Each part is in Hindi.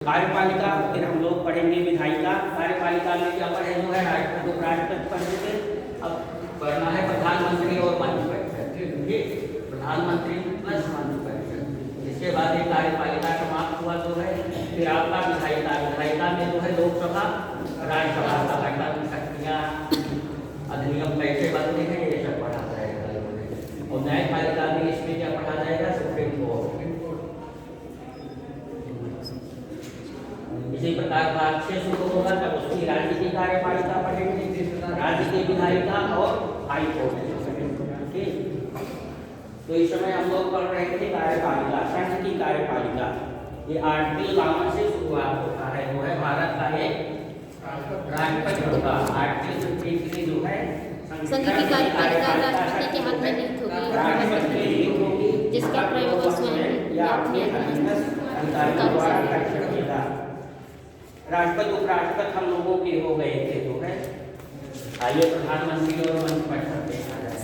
कार्यपालिका, फिर हम लोग पढ़ेंगे विधायिका। कार्यपालिका में क्या पढ़े जो है राष्ट्रपति उपराष्ट्रपति पढ़ेंगे। अब पढ़ना है प्रधानमंत्री और मंत्रिपरिषद, ठीक, प्रधानमंत्री प्लस मंत्रिपरिषद। इसके बाद ये कार्यपालिका समाप्त हुआ जो है, फिर आपका विधायिका। विधायिका में जो है लोकसभा राज्यसभा का गठन, शक्तियाँ, अधिनियम कैसे बनते हैं, ये सब पढ़ा जाएगा। और न्यायपालिका में इसमें क्या पढ़ा जाएगा, सुप्रीम कोर्ट। इसी प्रकार भाग 6 शुरू होगा, तब उसकी राज्य की कार्यपालिका पढ़ेंगे, राज्य की विधायिका और हाई कोर्ट। ठीक, तो इस समय हम लोग पढ़ रहे थे कार्यपालिका, संघ की कार्यपालिका। ये आर्टिकल 52 से शुरुआत होता है, वो है भारत का एक राष्ट्रपति होगा। आर्टिकल 53 जो है संघ की कार्यपालिका राष्ट्रपति के हाथ में नियुक्त होगी, राष्ट्रपति की नियुक्त होगी, जिसका प्रयोग स्वयं या अपने अधिकारियों द्वारा कर सकेगा। राष्ट्रपति उपराष्ट्रपति हम लोगों के हो गए थे जो है। आइए प्रधानमंत्री और मंत्रिपरिषद देखा जाए।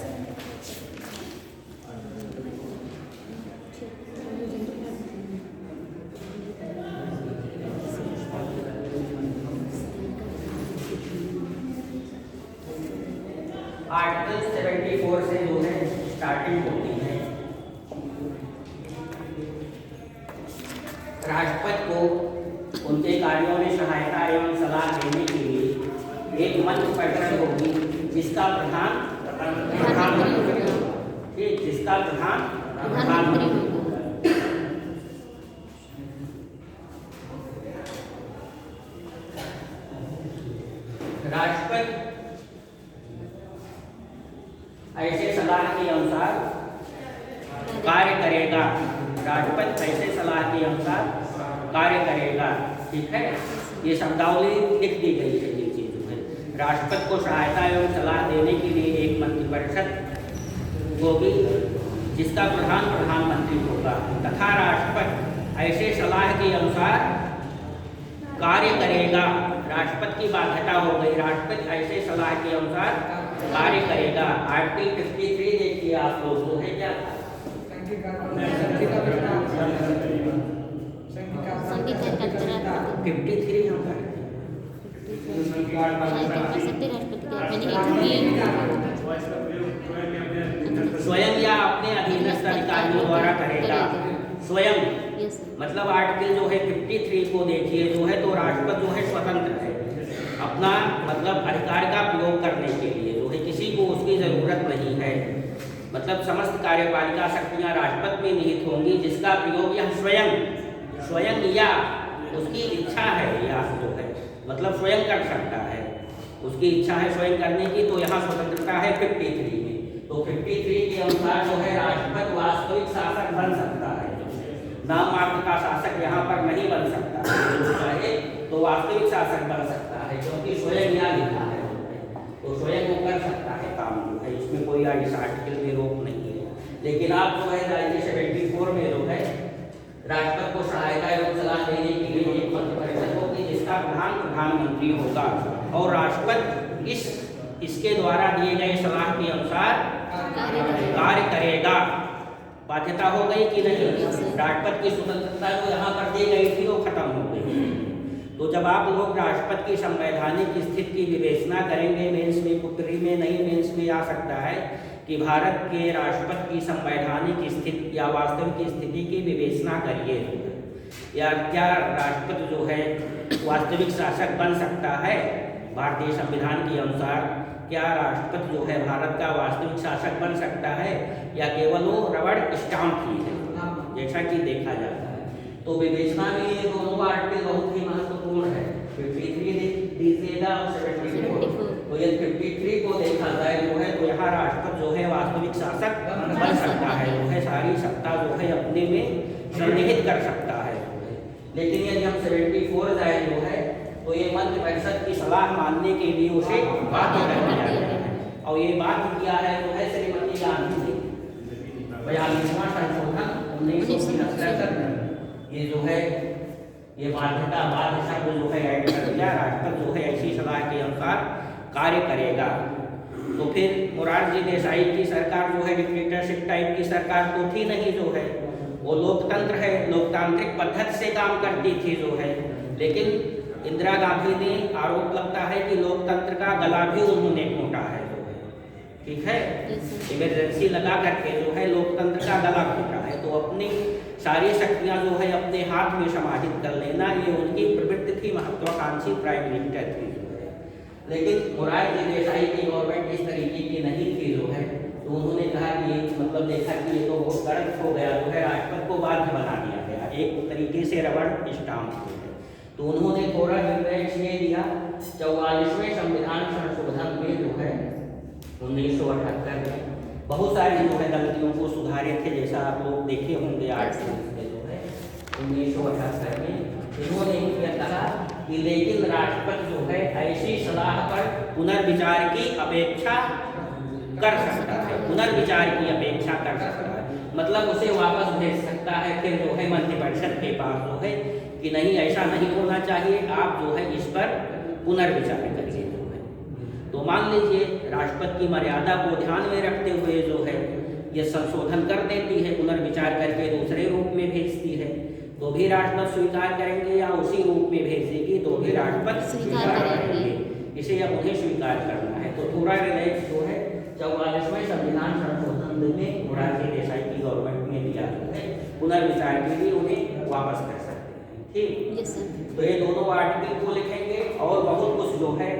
आर्टिकल 74 से जो है स्टार्टिंग होती है। राष्ट्रपति को उनके कार्यों में सहायता एवं सलाह देने के लिए एक मंत्रिपरिषद होगी, जिसका प्रधान प्रधानमंत्री होगा, जिसका प्रधान प्रधानमंत्री होगा। राष्ट्रपति ऐसे सलाह के अनुसार कार्य करेगा। राष्ट्रपति ऐसे सलाह के अनुसार कार्य करेगा, ठीक है। ये शब्दावली लिख दी गई है ये चीज है। राष्ट्रपति को सहायता एवं सलाह देने के लिए एक मंत्रिपरिषद होगी, जिसका प्रधान प्रधानमंत्री होगा, तथा राष्ट्रपति ऐसे सलाह के अनुसार कार्य करेगा। राष्ट्रपति की बाध्यता हो गई, राष्ट्रपति ऐसे सलाह के अनुसार कार्य करेगा। आर्टिकल 53 देखिए आप लोग, जो है क्या स्वयं या अपने अधीनस्थ अधिकारियों द्वारा करेगा। स्वयं मतलब आर्टिकल जो है 53 को देखिए जो है, तो राष्ट्रपति जो है स्वतंत्र है अपना मतलब अधिकार का प्रयोग करने के लिए, जो है किसी को उसकी जरूरत नहीं है। मतलब समस्त कार्यपालिका शक्तियां राष्ट्रपति में निहित होंगी, जिसका प्रयोग यह स्वयं या उसकी इच्छा है, या जो है मतलब स्वयं कर सकता है, उसकी इच्छा है स्वयं करने की, तो यहाँ स्वतंत्रता है 53 में। तो 53 के अनुसार जो है राष्ट्रपति वास्तविक शासक बन सकता है, नाम मात्र का शासक यहाँ पर नहीं बन सकता है, तो वास्तविक शासक बन सकता है, क्योंकि स्वयं यहाँ लिखा है, तो स्वयं वो कर सकता है काम जो है, इसमें कोई इस आर्टिकल में रोक नहीं है। लेकिन आप जो है 74 में जो है राष्ट्रपति को सहायता एवं सलाह देने के लिए एक मंत्रिपरिषद होगी, जिसका प्रधान प्रधानमंत्री होगा, और राष्ट्रपति इसके द्वारा दिए गए सलाह के अनुसार कार्य करेगा। बाध्यता हो गई कि नहीं? राष्ट्रपति की स्वतंत्रता जो यहाँ पर दी गई थी वो खत्म हो गई। तो जब आप लोग राष्ट्रपति की संवैधानिक स्थिति की विवेचना करेंगे, मेंस में पुत्री में नहीं, मेंस में आ सकता है कि भारत के राष्ट्रपति की संवैधानिक स्थिति या वास्तविक स्थिति की विवेचना करिए, या क्या राष्ट्रपति जो है वास्तविक शासक बन सकता है भारतीय संविधान के अनुसार? क्या राष्ट्रपति जो है भारत का वास्तविक शासक बन सकता है, या केवल वो रबड़ स्टाम्प ही है, जैसा कि देखा जाता है? तो विवेचना में ये दोनों आर्टिकल बहुत ही महत्वपूर्ण है। 53 दीजिएगा और 74। तो ये 53 को देखा जाए जो है, तो यहाँ राष्ट्रपति जो है वास्तविक शासक बन सकता है, जो है सारी सत्ता जो है अपने में सन्निहित कर सकता है। लेकिन यदि हम 74 जाए जो है, तो ये मंत्रिपरिषद की सलाह मानने के लिए उसे बाध्य कर दिया गया है, और ये बाध्य किया है जो है श्रीमती गांधी ने 42वां संशोधन 1973 ये जो है ये बाध्यता बाध्य शब्द जो है ऐड कर दिया। राष्ट्रपति जो है ऐसी सलाह के अनुसार कार्य करेगा। तो फिर मोरारजी देसाई की सरकार जो है डिक्टेटरशिप टाइप की सरकार तो थी नहीं जो है, वो लोकतंत्र है, लोकतांत्रिक पद्धति से काम करती थी जो है। लेकिन इंदिरा गांधी ने आरोप लगता है कि लोकतंत्र का गला भी उन्होंने घोंटा है जो है, ठीक है, इमरजेंसी लगा करके जो है लोकतंत्र का गला घोंटा है। तो अपनी सारी शक्तियां जो है अपने हाथ में समाहित कर लेना, ये उनकी प्रवृत्ति थी, महत्वाकांक्षी प्राइम मिनिस्टर थी जो है। लेकिन मोरारजी देसाई की गवर्नमेंट इस तरीके की नहीं थी जो है। तो उन्होंने कहा कि मतलब देखा कि ये तो बहुत गलत हो गया जो है, राष्ट्रपति को बाध्य बना दिया गया, एक तरीके से रबड़ स्टाम्प है। तो उन्होंने कोरा निर्णय ये दिया 44वें संविधान संशोधन में जो है 1978 में बहुत सारी जो है गलतियों को सुधारे थे, जैसा आप लोग देखे होंगे आर्टिकल में जो है 1978 में इन्होंने क्या कहा कि लेकिन राष्ट्रपति जो है ऐसी सलाह पर पुनर्विचार की अपेक्षा कर सकता है, पुनर्विचार की अपेक्षा कर सकता है, मतलब उसे वापस भेज सकता है फिर जो है मंत्रिपरिषद के पास जो है कि नहीं ऐसा नहीं होना चाहिए, आप जो है इस पर पुनर्विचार करिए जो है। तो मान लीजिए राष्ट्रपति की मर्यादा को ध्यान में रखते हुए जो है ये संशोधन कर देती है, पुनर्विचार करके दूसरे रूप में भेजती है, तो भी राष्ट्रपति स्वीकार करेंगे, या उसी रूप में भेज देगी तो भी राष्ट्रपति स्वीकार करेंगे। इसे अब उन्हें स्वीकार करना है। तो थोड़ा रिलैक्स जो है 44वें संविधान संशोधन में मोरारजी देसाई की गवर्नमेंट ने दिया है, पुनर्विचार के लिए उन्हें वापस कर सकते हैं, ठीक। तो ये दोनों आर्टिकल को लिखेंगे और बहुत कुछ जो है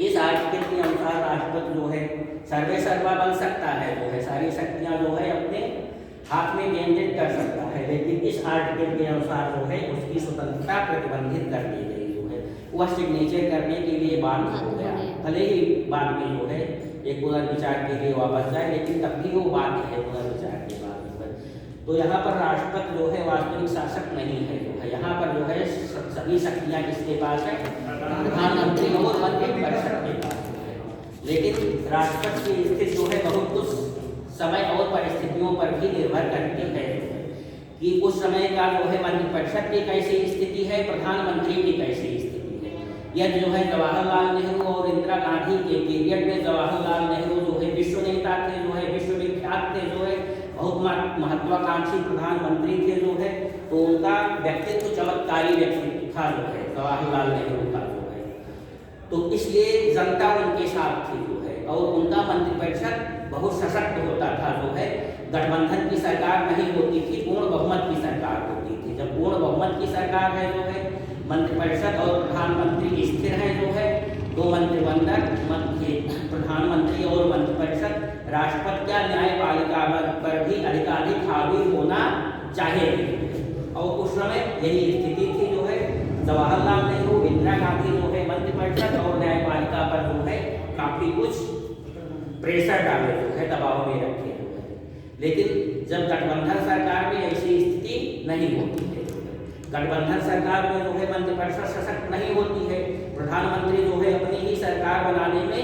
इस आर्टिकल के अनुसार राष्ट्रपति जो है सर्वे सर्वा बन सकता है, जो है सारी शक्तियां जो है अपने हाथ में केंद्रित कर सकता है, लेकिन इस आर्टिकल के अनुसार जो है उसकी स्वतंत्रता प्रतिबंधित कर दी गई जो है, वह सिग्नेचर करने के लिए बाध्य हो गया, भले ही बाद में जो है एक पुनर्विचार के लिए वापस जाए, लेकिन तब भी वो बाध्य है पुनर्विचार के बाद जो है। तो यहाँ पर राष्ट्रपति जो है वास्तविक शासक नहीं है जो है, यहाँ पर जो है सभी शक्तियाँ किसके पास है, प्रधानमंत्री और मंत्रिपरिषद के पास है। लेकिन राष्ट्रपति की स्थिति जो है बहुत कुछ समय और परिस्थितियों पर भी निर्भर करती है कि उस समय का जो है मंत्रिपरिषद की कैसी स्थिति है, प्रधानमंत्री की कैसी स्थिति है। यह जो है जवाहरलाल नेहरू और इंदिरा गांधी के पीरियड में जवाहरलाल नेहरू जो है विश्व नेता थे, जो है विश्व विख्यात थे, जो है बहुत महत्वाकांक्षी प्रधानमंत्री थे जो है, तो उनका व्यक्तित्व चमत्कारी व्यक्तित्व था जो है जवाहरलाल नेहरू का जो है। तो इसलिए जनता उनके साथ थी जो है, और उनका मंत्रिपरिषद बहुत सशक्त होता था जो है, गठबंधन की सरकार नहीं होती थी, पूर्ण बहुमत की सरकार होती थी। जब पूर्ण बहुमत की सरकार है जो है, मंत्रिपरिषद और प्रधानमंत्री स्थिर है जो है, तो मंत्रिमंडल प्रधानमंत्री और मंत्रिपरिषद राष्ट्रपति या न्यायपालिका पर भी अधिकाधिक हावी होना चाहिए। और उस समय यही स्थिति थी जो है, जवाहरलाल नेहरू, इंदिरा गांधी जो है मंत्रिपरिषद और न्यायपालिका पर जो है काफी कुछ प्रेशर डाले जो है, दबाव में रखे जो है। लेकिन जब गठबंधन सरकार में ऐसी स्थिति नहीं होती है, गठबंधन सरकार में जो है मंत्रिपरिषद सशक्त नहीं होती है, प्रधानमंत्री जो है अपनी ही सरकार बनाने में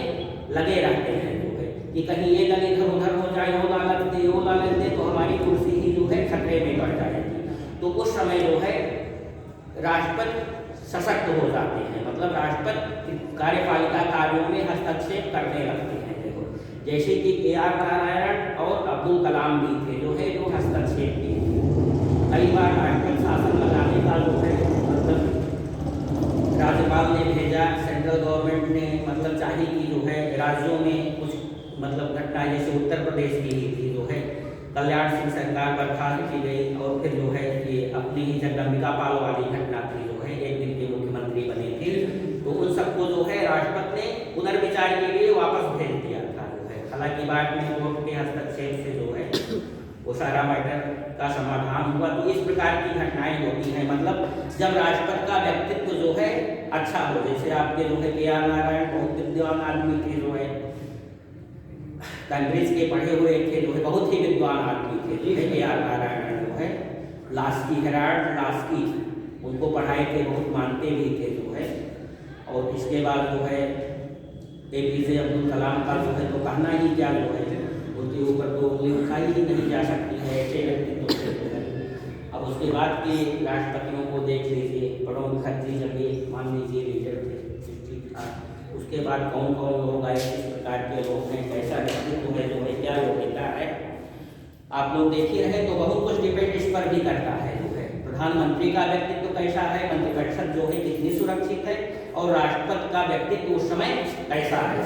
लगे रहते हैं जो है कि कहीं ये दल इधर उधर हो जाए, वो लालच दे, वो लालच दे, तो हमारी कुर्सी ही जो है खतरे में पड़ जाएगी। तो उस समय जो है राष्ट्रपति सशक्त हो जाते हैं, मतलब राष्ट्रपति कार्यपालिका कार्यों में हस्तक्षेप करने लगते हैं। देखो जैसे कि KR नारायण और अब्दुल कलाम भी थे जो है, जो हस्तक्षेप किए थे। कई बार राष्ट्रपति शासन लगाने का जो है मतलब राज्यपाल ने भेजा, सेंट्रल गवर्नमेंट ने मतलब चाही कि जो है राज्यों में कुछ मतलब घटना, जैसे उत्तर प्रदेश की ही थी जो है, कल्याण सिंह सरकार बर्खास्त की गई, और फिर जो है ये अपनी ही जगदम्बिका पाल वाली घटना थी जो है, एक दिन के मुख्यमंत्री बने थे, तो उन सबको जो है राष्ट्रपति ने पुनर्विचार के लिए वापस भेज दिया था जो है। हालांकि बाद में कोर्ट के हस्तक्षेप से जो है वो सारा मैटर का समाधान हुआ। तो इस प्रकार की घटनाएं होती हैं, मतलब जब राष्ट्रपति का व्यक्तित्व जो है अच्छा हो, जैसे आपके जो है KR नारायण बहुत विद्वान आदमी थे जो है, कांग्रेस के पढ़े हुए थे जो है, बहुत ही विद्वान आदमी थे जो है KR नारायण जो है, लास्की, हेराल्ड लास्की, उनको पढ़ाए थे, बहुत मानते भी थे जो है। और इसके बाद जो है APJ अब्दुल कलाम का जो है तो कहना ही क्या जो है, उनके ऊपर तो उंगली उठाई ही नहीं जा सकती है, ऐसे व्यक्तित्व से जो है। अब उसके बाद के राष्ट्रपतियों को देख लीजिए, प्रणब मुखर्जी जब ये मान लीजिए लीडर थे, ठीक था, उसके बाद कौन कौन लोग आए, किस प्रकार के लोग हैं, कैसा व्यक्तित्व है जो है, क्या योग्यता है, आप लोग देख ही रहे तो बहुत कुछ डिपेंड इस पर भी करता है जो है प्रधानमंत्री का व्यक्तित्व कैसा है, मंत्रिपरिषद जो है कितनी सुरक्षित है, और राष्ट्रपति का व्यक्तित्व उस समय कैसा है।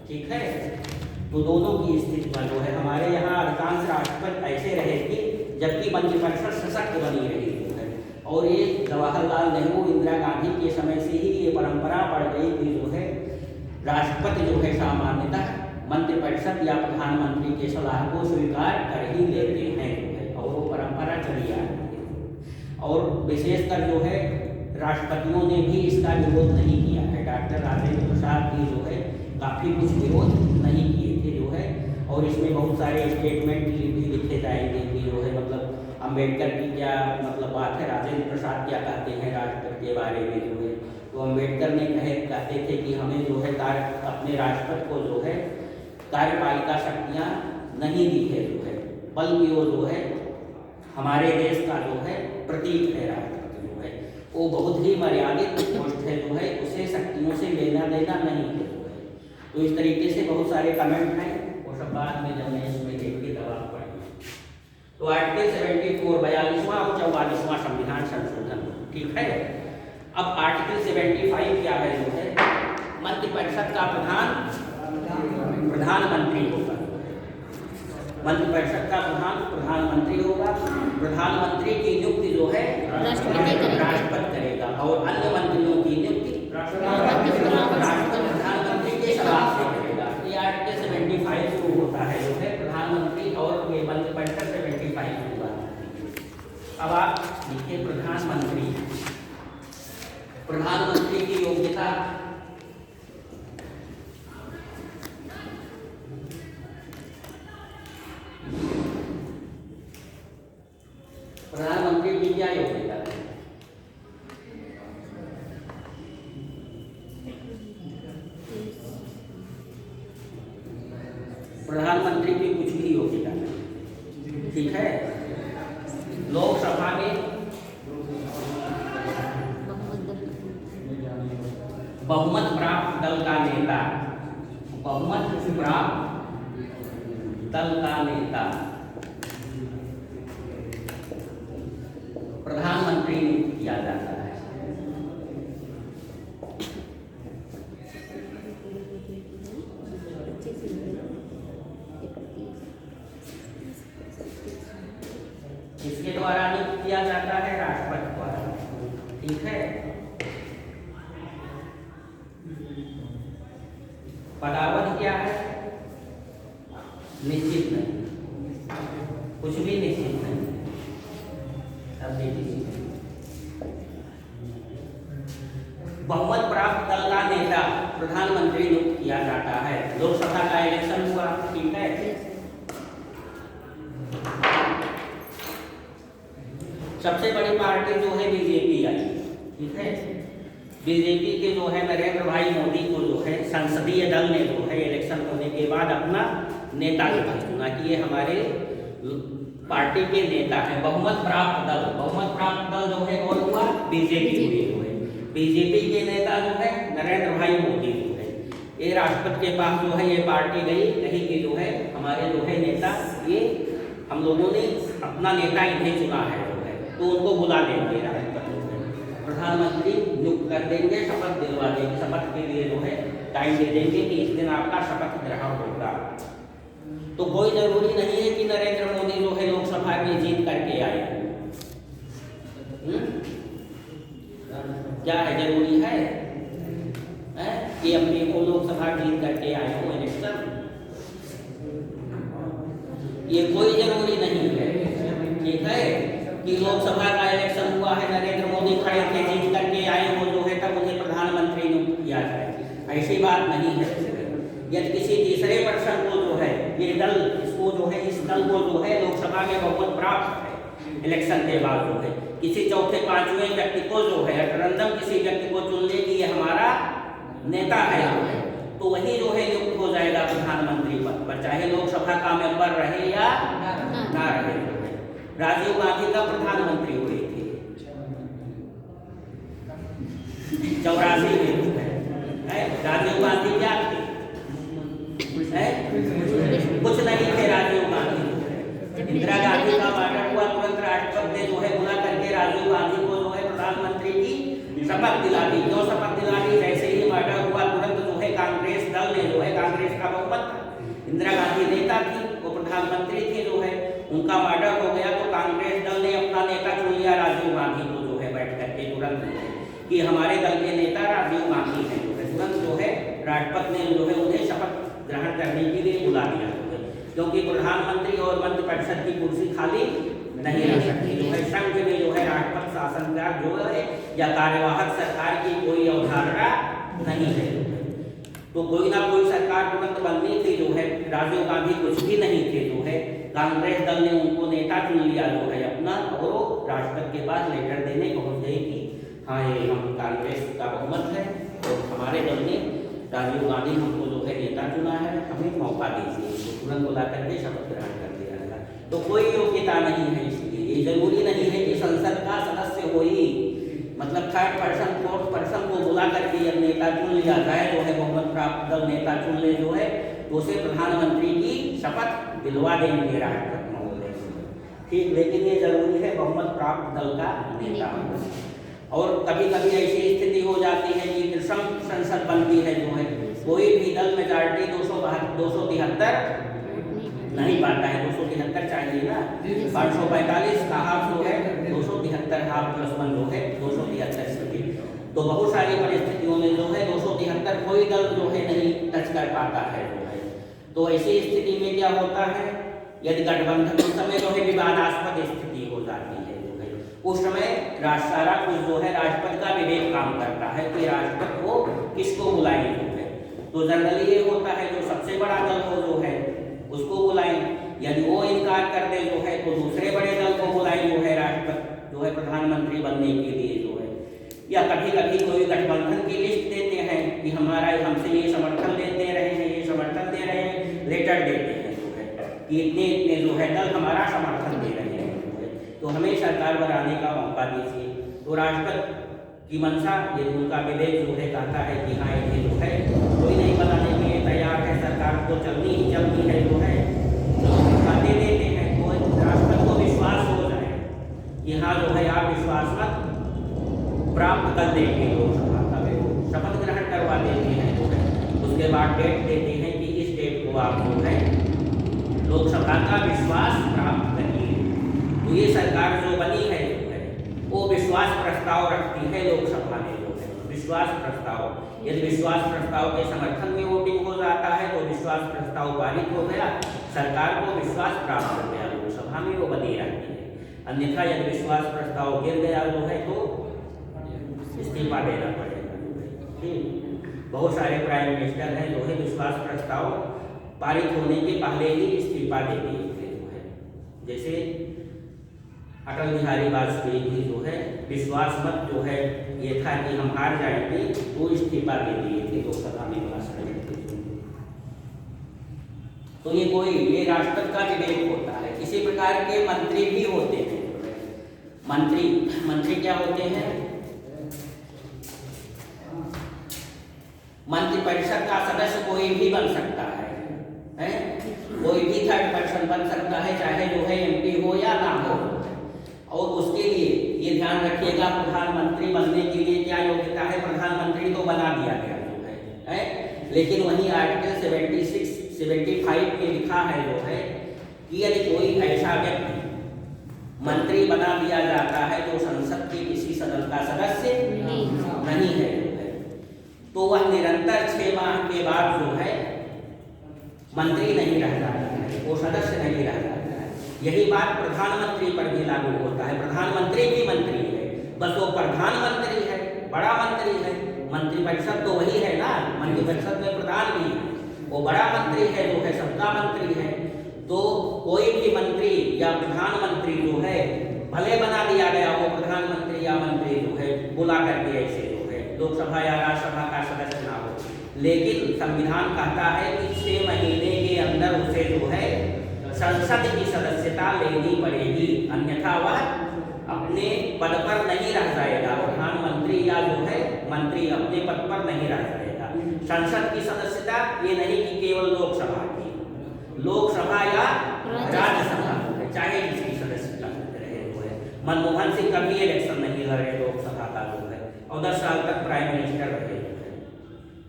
ठीक है, तो दोनों की स्थिति पर जो है हमारे यहाँ अधिकांश राष्ट्रपति ऐसे रहे कि जबकि मंत्रिपरिषद सशक्त बनी रही है। और ये जवाहरलाल नेहरू, इंदिरा गांधी के समय से ही ये परंपरा बढ़ गई कि जो है राष्ट्रपति जो है सामान्यतः मंत्रिपरिषद या प्रधानमंत्री के सलाह को स्वीकार कर ही लेते हैं जो है, और वो परंपरा चली आ रही है। और विशेषकर जो है राष्ट्रपतियों ने भी इसका विरोध नहीं किया है। डॉक्टर राजेंद्र प्रसाद भी जो है काफ़ी कुछ विरोध नहीं किए थे जो है, और इसमें बहुत सारे स्टेटमेंट भी लिखे जाएंगे कि जो है मतलब अम्बेडकर की क्या मतलब बात है, राजेंद्र प्रसाद क्या कहते हैं राष्ट्रपति के बारे में जो है। तो अम्बेडकर ने कहते थे कि हमें जो है अपने राष्ट्रपति को जो है कार्यपालिका शक्तियाँ नहीं दी है जो है, बल्कि वो जो है हमारे देश का जो है प्रतीक है। राष्ट्रपति जो है वो बहुत ही मर्यादित पोस्ट है जो है, उसे शक्तियों से लेना देना नहीं है जो है। तो इस तरीके से बहुत सारे कमेंट हैं, वो सब बाद में जब मैं इसमें देखिए दबाव पड़ेंगे। तो आर्टिकल 74 42वां और 44वां संविधान संशोधन, ठीक है। अब आर्टिकल 75 क्या है जो है, मंत्रिपरिषद का प्रधानमंत्री होगा, मंत्रिपरिषद का प्रधानमंत्री होगा। प्रधानमंत्री की नियुक्ति जो है राष्ट्रपति करेगा, और अन्य मंत्रियों की नियुक्ति राष्ट्रपति प्रधानमंत्री के सलाह से करेगा। ये आर्टिकल 75 शुरू होता है जो है प्रधानमंत्री और ये मंत्रिपरिषद 75 होगा। अब आप देखिए प्रधानमंत्री की योग्यता, प्रधानमंत्री की क्या योग्यता है? प्रधानमंत्री की कुछ भी योग्यता नहीं, ठीक है। लोकसभा में बहुमत प्राप्त दल का नेता, बहुमत प्राप्त दल का नेता प्रधानमंत्री नियुक्त किया जाता है। इसके द्वारा नियुक्त किया जाता है राष्ट्रपति द्वारा, ठीक है। पदावधि क्या है? निश्चित नहीं, कुछ भी निश्चित नहीं। अब देखिए, बहुमत प्राप्त दल का नेता प्रधानमंत्री नियुक्त किया जाता है। लोकसभा का इलेक्शन हुआ, ठीक है। सबसे बड़ी पार्टी जो है बीजेपी आई, ठीक है। बीजेपी के जो है नरेंद्र भाई मोदी को जो है संसदीय दल ने जो है इलेक्शन होने के बाद अपना नेता चुना कि ये हमारे पार्टी के नेता हैं। बहुमत प्राप्त दल जो है और हुआ बीजेपी हुई जो है। बीजेपी के नेता जो है नरेंद्र भाई मोदी जो है, ये राष्ट्रपति के पास जो है ये पार्टी गई, कही कि जो है हमारे जो है नेता, ये हम लोगों ने अपना नेता इन्हें चुना है जो है, तो उनको बुला लेंगे राष्ट्रपति, प्रधानमंत्री नियुक्त कर देंगे, शपथ दिलवा देंगे, शपथ के लिए जो है टाइम दे देंगे कि इस दिन आपका शपथ ग्रहण होगा। तो कोई जरूरी नहीं है कि नरेंद्र मोदी जो है लोकसभा में जीत करके आए। क्या है, जरूरी है कि अपने को लोकसभा जीत करके आए हो इलेक्शन? ये कोई जरूरी नहीं है, ठीक है, कि लोकसभा का इलेक्शन हुआ है, नरेंद्र मोदी खड़े थे, जीत करके आए हो जो है तब उन्हें प्रधानमंत्री नियुक्त किया जाए, ऐसी बात नहीं है। यदि किसी तीसरे पर्सन को जो है ये दल, इसको जो है इस दल को जो है लोकसभा में बहुमत प्राप्त है इलेक्शन के बाद जो है, किसी चौथे पांचवें व्यक्ति को जो है रैंडम किसी व्यक्ति को चुन ले कि ये हमारा नेता है, तो वही जो है नियुक्त हो जाएगा प्रधानमंत्री पद पर, चाहे लोकसभा का मेंबर रहे या ना रहे। राजीव गांधी का प्रधानमंत्री हुए थे 84 में, राजीव गांधी क्या थे? कुछ नहीं थे राजीव गांधी, इंदिरा गांधी का मर्डर हुआ, तुरंत राष्ट्रपति ने जो है बुला करके राजीव गांधी को जो है प्रधानमंत्री की शपथ दिला दी। क्यों शपथ दिला दी? जैसे ही मर्डर हुआ तुरंत जो है कांग्रेस दल ने जो है, कांग्रेस का बहुमत था, इंदिरा गांधी नेता थी, वो प्रधानमंत्री थे जो है, उनका मर्डर हो गया तो कांग्रेस दल ने अपना नेता चुन लिया राजीव गांधी को जो है बैठ करके तुरंत कि हमारे दल के नेता राजीव गांधी हैं, जो है तुरंत जो है राष्ट्रपति ने जो है उन्हें शपथ ग्रहण करने के लिए बुला दिया, क्योंकि प्रधानमंत्री और मंत्रिपरिषद की कुर्सी खाली नहीं रह सकती जो है। संघ में जो है राष्ट्रपति शासन का जो है या कार्यवाहक सरकार की कोई अवधारणा नहीं है, तो कोई ना कोई सरकार तुरंत बननी थी जो है। राजीव गांधी कुछ भी नहीं थे जो है, कांग्रेस दल ने उनको नेता चुन लिया जो है अपना, और वो राष्ट्रपति के पास लेटर देने पहुंच गई कि हाँ ये हम कांग्रेस का बहुमत है और हमारे दल ने राजीव गांधी हमको जो है नेता चुना है, हमें मौका दीजिए। तो तुरंत बुला करके शपथ ग्रहण कर दिया गया। तो कोई योग्यता नहीं है, इसलिए ये जरूरी नहीं है कि संसद का सदस्य हो ही, मतलब थर्ड पर्सन फोर्थ पर्सन को बुला करके जब नेता चुन लिया जाए जो है, बहुमत प्राप्त दल नेता चुन ले जो है, तो उसे प्रधानमंत्री की शपथ दिलवा देंगे राष्ट्रपति महोदय, ठीक। लेकिन ये जरूरी है बहुमत प्राप्त दल का नेता होना। और कभी कभी ऐसी स्थिति हो जाती है कि त्रिसम संसद बनती है जो है, कोई भी दल मेजॉरिटी 273 नहीं पाता है, 273 चाहिए ना, 545 का हाफ जो है 273 हाफ प्लस 1 जो है 273 सीटें। तो बहुत सारी परिस्थितियों में जो है 273 कोई दल जो है नहीं टच कर पाता है जो है। तो ऐसी स्थिति में क्या होता है, यदि गठबंधन उस समय जो है विवादास्पद स्थिति हो जाती है जो है, उस समय सारा कुछ जो है राष्ट्रपति का विवेक काम करता है कि राष्ट्रपति को किसको बुलाएंगे जो है। तो जनरली ये होता है जो सबसे बड़ा दल हो जो है उसको बुलाएं, यदि वो इनकार कर दे जो है तो दूसरे बड़े दल को बुलाएं जो है राष्ट्रपति जो है प्रधानमंत्री बनने के लिए जो है। या कभी कभी कोई गठबंधन की लिस्ट देते हैं कि हमारा हमसे ये समर्थन लेते रहे हैं, ये समर्थन दे रहे हैं, लेटर देते हैं जो है कि इतने इतने जो है दल हमारा समर्थन दे रहे हैं जो है, तो हमें सरकार बनाने का मौका दीजिए। तो राष्ट्रपति की मंशा यदि उनका विवेक जो है कहता है कि हाँ ये जो है कोई नहीं बनाने के लिए तैयार है, सरकार को चलनी ही चलनी है जो है, दे देते हैं, तो राष्ट्रपति को विश्वास हो जाए कि हाँ जो है आप विश्वास मत प्राप्त कर देंगे, लोकसभा का शपथ ग्रहण करवा देते हैं जो है। उसके बाद डेट देते हैं कि इस डेट को आप जो है लोकसभा का विश्वास प्राप्त करिए। तो ये सरकार जो बनी है जो है वो विश्वास प्रस्ताव रखती है लोकसभा में जो है, विश्वास प्रस्ताव। यदि विश्वास प्रस्ताव के समर्थन में वोटिंग हो जाता है तो विश्वास प्रस्ताव पारित हो गया, सरकार को विश्वास प्राप्त हो गया, लोकसभा में वो बनी रहती है। अन्यथा यदि विश्वास प्रस्ताव गिर गया जो है तो इस्तीफा देना पड़ेगा। ठीक, बहुत सारे प्राइम मिनिस्टर हैं जो है विश्वास प्रस्ताव पारित होने के पहले ही इस्तीफा दे दिए थे जो है, जैसे अटल बिहारी वाजपेयी भी जो है विश्वास मत जो है ये था कि हम हार जाएंगे तो इस्तीफा दे दिए थे लोकसभा में भाषण देते थे। तो ये राष्ट्रपति का विवेक होता है। इसी प्रकार के मंत्री भी होते हैं। मंत्री क्या होते हैं? मंत्रिपरिषद का सदस्य कोई भी बन सकता है? कोई भी थर्ड पर्सन बन सकता है, चाहे जो है एमपी हो या ना हो। और उसके लिए ये ध्यान रखिएगा प्रधानमंत्री बनने के लिए क्या योग्यता है। प्रधानमंत्री तो बना दिया गया जो है, लेकिन वहीं आर्टिकल 75 में लिखा है जो है कि यदि कोई ऐसा व्यक्ति मंत्री बना दिया जाता है जो संसद के किसी सदन का सदस्य नहीं है तो वह निरंतर 6 माह के बाद जो है मंत्री नहीं रह जाता है, वो सदस्य नहीं रह जाता है। यही बात प्रधानमंत्री पर भी लागू होता है। प्रधानमंत्री भी मंत्री है, बस वो प्रधानमंत्री है, बड़ा मंत्री है। मंत्रिपरिषद तो वही है ना, मंत्रिपरिषद में प्रधान भी है, वो बड़ा मंत्री है जो है सबका मंत्री है। तो कोई भी मंत्री या प्रधानमंत्री जो है भले बना दिया गया वो प्रधानमंत्री या मंत्री जो है बुला करके ऐसे जो है लोकसभा या राज्यसभा का सदस्य ना हो, लेकिन संविधान कहता है कि 6 महीने के अंदर उसे जो है संसद की सदस्यता लेनी पड़ेगी, अन्यथा वह अपने पद पर नहीं रह जाएगा। प्रधानमंत्री या जो है मंत्री अपने पद पर नहीं रह जाएगा। संसद की सदस्यता ये नहीं कि केवल लोकसभा की, लोकसभा या राज्यसभा चाहे जिसकी सदस्यता रहे जो है। मनमोहन सिंह कभी इलेक्शन नहीं लड़े लोकसभा का जो है, और 10 साल तक प्राइम मिनिस्टर रहे जो है।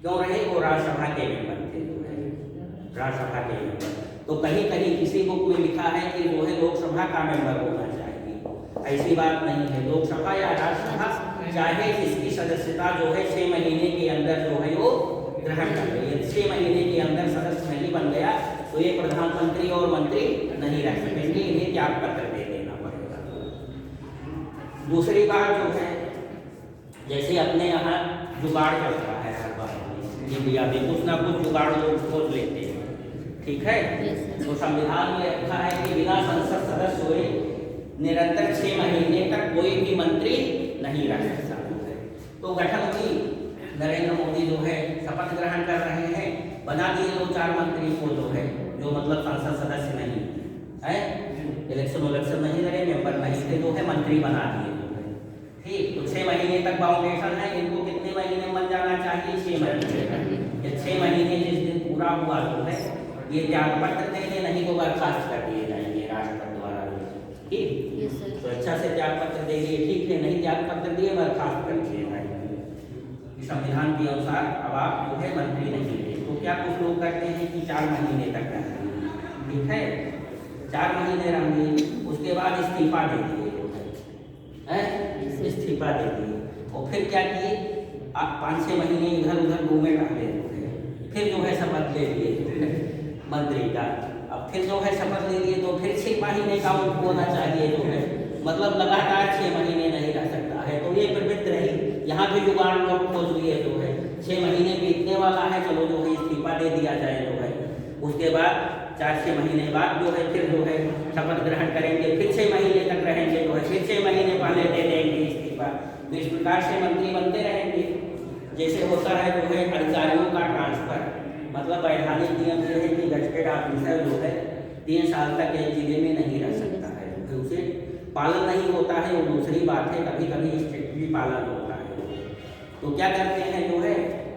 क्यों रहे? वो राज्यसभा के मेंबर थे जो है, राज्यसभा के मेंबर। तो कहीं कहीं किसी बुक में लिखा है कि जो है लोकसभा का मेंबर होना चाहिए, ऐसी बात नहीं है। लोकसभा या राज्यसभा चाहे जिसकी सदस्यता जो है 6 महीने के अंदर जो है वो ग्रहण कर रही है। 6 महीने के अंदर सदस्य नहीं बन गया तो ये प्रधानमंत्री और मंत्री नहीं रह सकेंगे, इन्हें त्याग पत्र दे देना पड़ेगा। दूसरी बात जो है, जैसे अपने यहाँ जुगाड़ चलता है हर बार इंडिया में, कुछ ना कुछ जुगाड़ लोग खोज लेते हैं, ठीक है। तो संविधान में लिखा है कि बिना संसद सदस्य हुए निरंतर 6 महीने तक कोई भी मंत्री नहीं रह सकता है। तो गठन हुई, नरेंद्र मोदी जो है शपथ ग्रहण कर रहे हैं, बना दिए 2-4 मंत्री को जो है, जो मतलब संसद सदस्य नहीं है, इलेक्शन नहीं लड़े, मेंबर नहीं थे, जो है मंत्री बना दिए जो है, ठीक। तो 6 महीने तक बाउंडेशन है, इनको कितने महीने में बन जाना चाहिए? 6 महीने। ये 6 महीने जिस दिन पूरा हुआ जो है, ये त्याग पत्र देंगे, नहीं तो बर्खास्त कर दिए जाएंगे राष्ट्रपति द्वारा, ठीक। तो अच्छा से त्याग पत्र देंगे, ठीक है, नहीं त्याग पत्र दिए बर्खास्त कर दिए जाएंगे। संविधान के अनुसार अब आप जो है मंत्री नहीं है। तो क्या कुछ लोग कहते हैं कि 4 महीने तक रहेंगे, ठीक है, 4 महीने रहेंगे, उसके बाद इस्तीफा दे दिए इस्तीफा दे दिए, और फिर क्या किए, आप 5-6 महीने इधर उधर घूमे टहले, फिर जो है शपथ ले लिए मंत्री का। अब फिर जो है शपथ ले लिए तो फिर 6 महीने का उनको होना चाहिए जो है, मतलब लगातार 6 महीने नहीं रह सकता है। तो ये प्रवृत्ति रही, यहाँ पे जुगाड़ लोग खोज लिए जो है, 6 महीने बीतने वाला है, चलो जो है इस्तीफा दे दिया जाए जो है, उसके बाद 4-6 महीने बाद जो है फिर जो है शपथ ग्रहण करेंगे, फिर 6 महीने तक रहेंगे जो है, फिर 6 महीने पहले दे देंगे इस्तीफा। तो इस प्रकार से मंत्री बनते रहेंगे। जैसे होता है जो है अधिकारियों का ट्रांसफर, मतलब वैधानिक नियम ये है कि गजटेड ऑफिसर जो है 3 साल तक एक जिले में नहीं रह सकता है, तो उसे पालन नहीं होता है, वो दूसरी बात है, कभी कभी स्ट्रिक्टली पालन होता है। तो क्या करते हैं जो है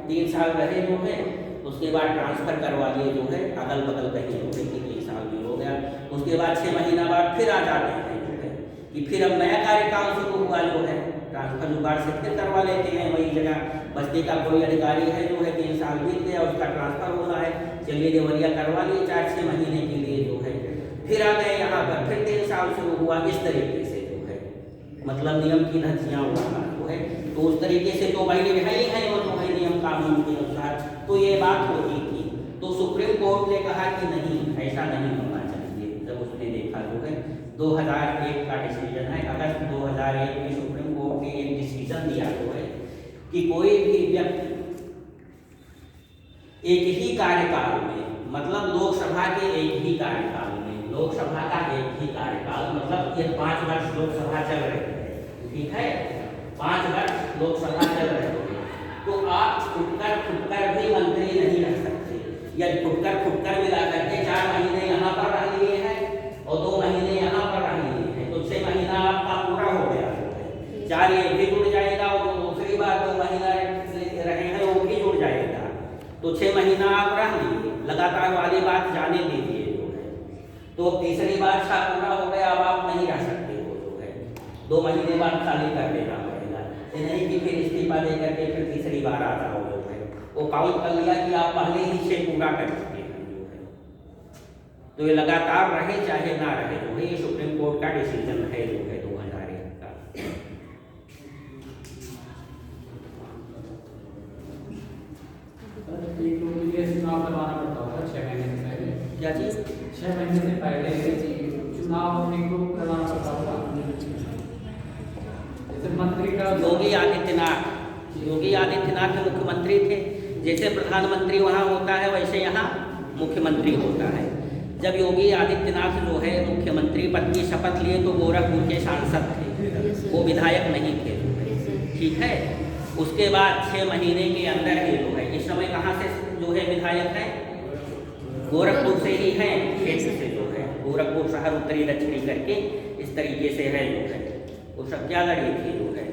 3 साल रहे जो है, उसके बाद ट्रांसफर करवा लिए जो है अगल बगल कहीं जो है कि 3 साल भी हो गया, उसके बाद 6 महीना बाद फिर आ जाते हैं जो है कि फिर अब नया कार्यकाल शुरू हुआ जो है, ट्रांसफर जुगाड़ से फिर करवा लेते हैं वही जगह। बस्ती का कोई अधिकारी है जो है 3 साल बीत गया, उसका ट्रांसफर होना है, चलिए देवरिया करवा लिए 4-6 महीने के लिए जो है, फिर आ गए यहाँ पर, फिर 3 साल शुरू हुआ। इस तरीके से जो है मतलब नियम की धज्जियाँ उड़ाना जो है, तो उस तरीके से तो भाई है ही है और जो है नियम कानून के अनुसार तो ये बात होती थी। तो सुप्रीम कोर्ट ने कहा कि नहीं, ऐसा नहीं होना चाहिए। जब उसने देखा जो है 2001 का डिसीजन है, अगस्त 2001 में सुप्रीम कोर्ट ने एक डिसीजन दिया जो है कि कोई भी व्यक्ति एक ही कार्यकाल में, मतलब लोकसभा के एक ही कार्यकाल में, लोकसभा का एक ही कार्यकाल मतलब ये 5 वर्ष लोकसभा चल रही है, ठीक है, 5 वर्ष लोकसभा चल रही है, तो आप फुटकर भी मंत्री नहीं रह सकते। यदि फुटकर मिला करके 4 महीने यहाँ पर रह लिए हैं और 2 महीने यहाँ पर रह लिए हैं, तो 6 महीना आपका पूरा हो गया, 4 ये भी जुड़ जाएगा और दूसरी बार 2 महीना रहे हैं वो भी जुड़ जाएगा, तो 6 महीना आप रह लिए, लगातार वाली बात जाने दीजिए जो है। तो तीसरी बार पूरा हो गया, अब आप नहीं रह सकते हो जो है, 2 महीने बाद खाली कर देना पड़ेगा, नहीं कि फिर इस्तीफा दे करके फिर तीसरी बार आ जाओ जो है, वो काउंट कर लिया कि आप पहले ही से पूरा कर चुके हैं जो है। तो ये लगातार रहे चाहे ना रहे जो है, ये सुप्रीम कोर्ट का डिसीजन है जो है 2001 का। चुनाव करवाना पड़ता होगा 6 महीने से पहले, क्या चीज? 6 महीने से पहले चुनाव करवाना पड़ता होगा। जैसे मंत्री का योगी आदित्यनाथ मुख्यमंत्री थे, जैसे प्रधानमंत्री वहाँ होता है वैसे यहाँ मुख्यमंत्री होता है। जब योगी आदित्यनाथ जो है मुख्यमंत्री पद की शपथ लिए तो गोरखपुर के सांसद थे, वो विधायक नहीं थे, ठीक है। उसके बाद 6 महीने के अंदर ही जो है, इस समय कहाँ से जो है विधायक है, गोरखपुर से ही है, क्षेत्र से जो है गोरखपुर शहर उत्तरी दक्षिणी करके इस तरीके से है जो है। वो सब क्या लड़ी थी जो है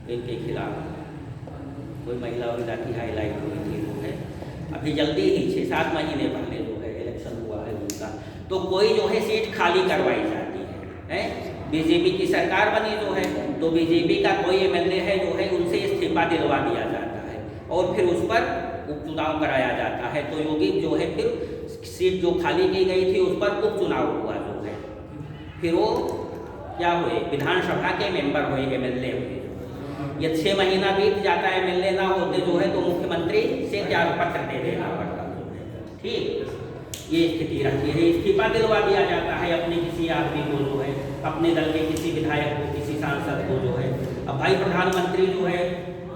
इनके खिलाफ, कोई महिला की हाईलाइट हुई थी जो है, अभी जल्दी ही 6-7 महीने पहले जो है इलेक्शन हुआ है। उनका, तो कोई जो है सीट खाली करवाई जाती है। बीजेपी की सरकार बनी जो है, तो बीजेपी का कोई एमएलए है जो है उनसे इस्तीफा दिलवा दिया जाता है और फिर उस पर उपचुनाव कराया जाता है। तो योगी जो है फिर सीट जो खाली की गई थी उस पर उपचुनाव हुआ जो है, फिर वो क्या हुए, विधानसभा के मेंबर हुए, एमएलए हुए। ये 6 महीना बीत जाता है, एमएलए ना होते जो है तो मुख्यमंत्री से त्यागपत्र दे देना पड़ता है। ठीक, ये स्थिति रहती है। इस्तीफा दिलवा दिया जाता है अपने किसी आदमी को जो है, अपने दल के किसी विधायक को, किसी सांसद को जो है। अब भाई प्रधानमंत्री जो है,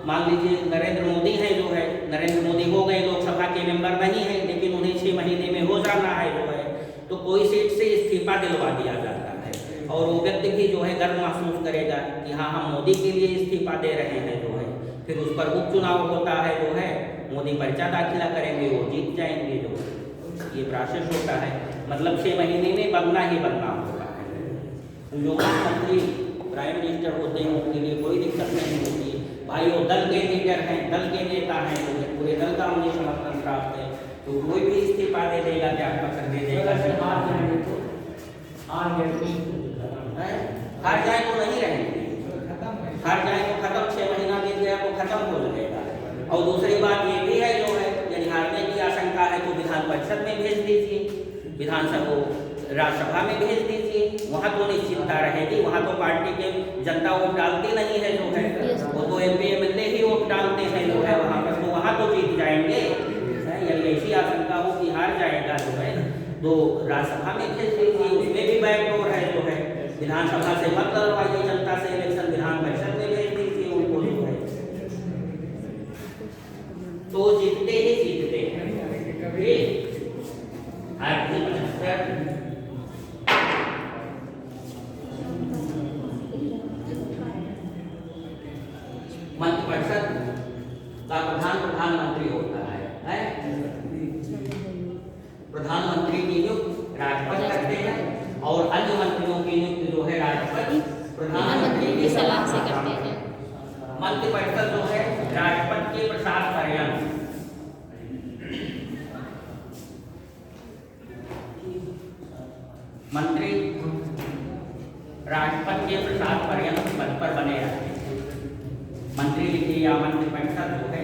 मान लीजिए नरेंद्र मोदी है जो है, नरेंद्र मोदी हो गए, लोकसभा के मेंबर नहीं है, लेकिन उन्हें 6 महीने में हो जाना है जो है, तो कोई सीट से इस्तीफा दिलवा दिया जाता है और वो व्यक्ति भी जो है गर्व महसूस करेगा कि हाँ, हम मोदी के लिए इस्तीफा दे रहे हैं जो है। फिर उस पर उपचुनाव होता है जो है, मोदी पर्चा दाखिला करेंगे, वो जीत जाएंगे जो है। ये प्रोसेस होता है, मतलब 6 महीने में बनना ही बनना होता है। जो मुख्यमंत्री प्राइम मिनिस्टर होते हैं उनके लिए कोई दिक्कत नहीं होती है। भाई वो दल के लीडर हैं, दल के नेता हैं, पूरे दल का उन्हें समर्थन प्राप्त है, तो कोई भी इस्तीफा दे देगा, त्यागपत्र दे देगा। हार जाए तो नहीं रहेंगे, हार जाए तो खत्म, 6 महीना बीत गया तो खत्म हो जाएगा। और दूसरी बात ये भी है जो है, यदि हारने की आशंका है तो विधान परिषद में भेज दीजिए, विधानसभा राज्यसभा में भेज दीजिए, वहाँ तो निश्चितता रहेगी। वहाँ तो पार्टी के जनता वोट डालती नहीं है जो है, वो तो एमपी एमएलए ही वोट डालते हैं जो है वहाँ पर, तो वहाँ तो जीत जाएंगे। यदि ऐसी आशंका हो कि हार जाएगा जो है तो राज्यसभा में भेज दीजिए, उसमें भी बैकडोर है जो है। विधानसभा से मत लड़वाइए जनता से इलेक्शन, विधान परिषद में भेज दीजिए उनको जो है, तो जीतते ही जीतते हैं। मंत्रिपरिषद का प्रधान प्रधानमंत्री होता है? प्रधानमंत्री की नियुक्ति राष्ट्रपति करते हैं और अन्य मंत्रियों की नियुक्ति जो है राष्ट्रपति प्रधानमंत्री की सलाह से करते हैं। मंत्रिपरिषद जो है राष्ट्रपति के प्रसाद पर्यंत मंत्री राष्ट्रपति के प्रसाद पर्यंत पद पर बने रहते हैं। मंत्री लिखिए या मंत्रिपरिषद जो है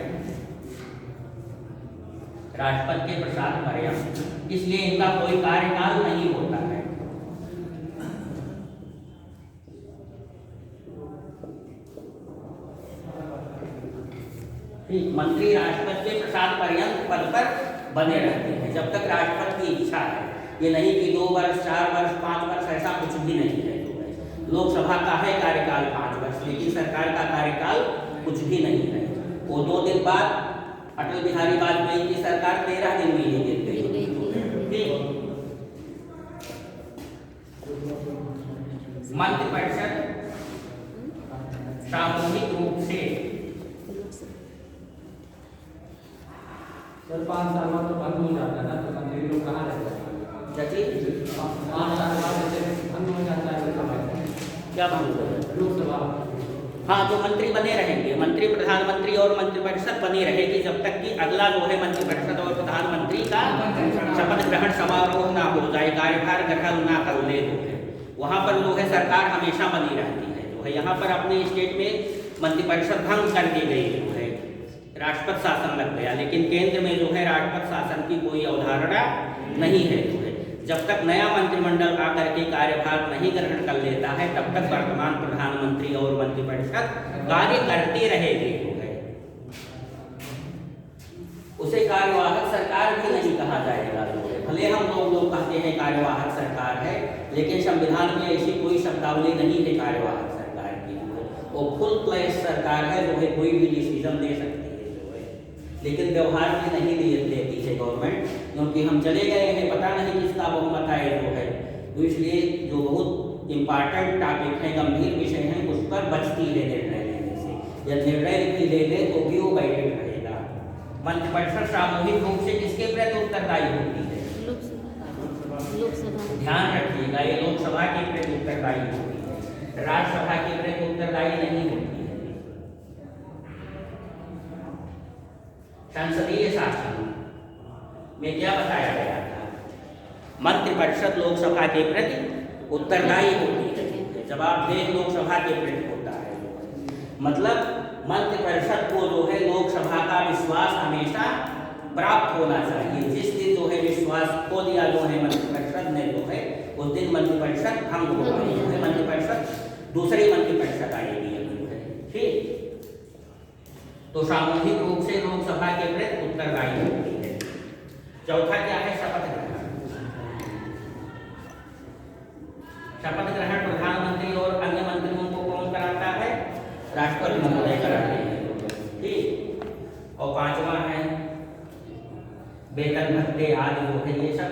राष्ट्रपति के प्रसाद पर्यंत, इसलिए इनका कोई कार्यकाल नहीं होता है। मंत्री राष्ट्रपति के प्रसाद पर्यंत पद पर बने रहते हैं जब तक राष्ट्रपति की इच्छा है। ये नहीं कि 2 वर्ष, 4 वर्ष, 5 वर्ष, ऐसा कुछ भी नहीं है। लोकसभा का है कार्यकाल 5 वर्ष, लेकिन सरकार का कार्यकाल कुछ भी नहीं है। वो 2 दिन बाद अटल बिहारी वाजपेयी की सरकार 13 दिन में ही गिर गई। मंत्रिपरिषद सामूहिक रूप से 5 साल बाद तो बंद हो जाता है ना, तो मंत्री लोग कहाँ रहते हैं? 5 साल बाद बंद हो जाता है क्या बंद हो जाता है? लोकसभा। हाँ, तो मंत्री बने रहेंगे, मंत्री प्रधानमंत्री और मंत्रिपरिषद बनी रहेगी जब तक कि अगला जो है मंत्रिपरिषद और प्रधानमंत्री का शपथ ग्रहण समारोह ना हो जाए, कार्यभार ग्रहण ना कर ले जो है। वहाँ पर जो है सरकार हमेशा बनी रहती है जो है। यहाँ पर अपने स्टेट में मंत्रिपरिषद भंग कर दी गई जो है, राष्ट्रपति शासन लग गया, लेकिन केंद्र में जो है राष्ट्रपति शासन की कोई अवधारणा नहीं है जो है। जब तक नया मंत्रिमंडल आकर के कार्यभार नहीं ग्रहण कर लेता है तब तक वर्तमान प्रधानमंत्री और मंत्रिपरिषद कार्य करती रहेगी जो है। उसे कार्यवाहक सरकार भी नहीं कहा जाएगा जो है। भले हम लोग कहते हैं कार्यवाहक सरकार है, लेकिन संविधान में ऐसी कोई शब्दावली नहीं है कार्यवाहक सरकार की। वो फुल फ्लैश सरकार है जो है, कोई भी डिसीजन ले सकती है जो है, लेकिन व्यवहार में नहीं लेती है गवर्नमेंट, क्योंकि हम चले गए हैं, पता नहीं किसका बहुमत आए जो है। तो इसलिए जो बहुत इम्पॉर्टेंट टॉपिक है, गंभीर विषय हैं, उस पर बचती है निर्णय लेने से। यदि निर्णय भी ले ले तो भी वो गाइडेड रहेगा। मंत्रिपरिषद सामूहिक रूप से किसके प्रति उत्तरदायी होती है? लोकसभा। ध्यान रखिएगा, ये लोकसभा के प्रति उत्तरदायी होती है, राज्यसभा के प्रति उत्तरदायी नहीं होती है। संसदीय शासन में क्या बताया गया था? मंत्रिपरिषद लोकसभा के प्रति उत्तरदायी होती है, जवाबदेह लोकसभा के प्रति होता है। मतलब मंत्रिपरिषद को जो है लोकसभा का विश्वास हमेशा प्राप्त होना चाहिए। जिस दिन जो है विश्वास खो दिया जो है मंत्रिपरिषद ने जो है, उस दिन मंत्रिपरिषद भंग हो गई जो है, मंत्रिपरिषद दूसरी मंत्रिपरिषद आएगी जो है। ठीक, तो सामूहिक रूप से लोकसभा के प्रति उत्तरदायी होती है। चौथा क्या है? शपथ ग्रहण। शपथ ग्रहण प्रधानमंत्री और अन्य मंत्रियों को कौन कराता है? राष्ट्रपति महोदय कराते हैं। ठीक, और पांचवा है वेतन भत्ते आदि जो है, ये सब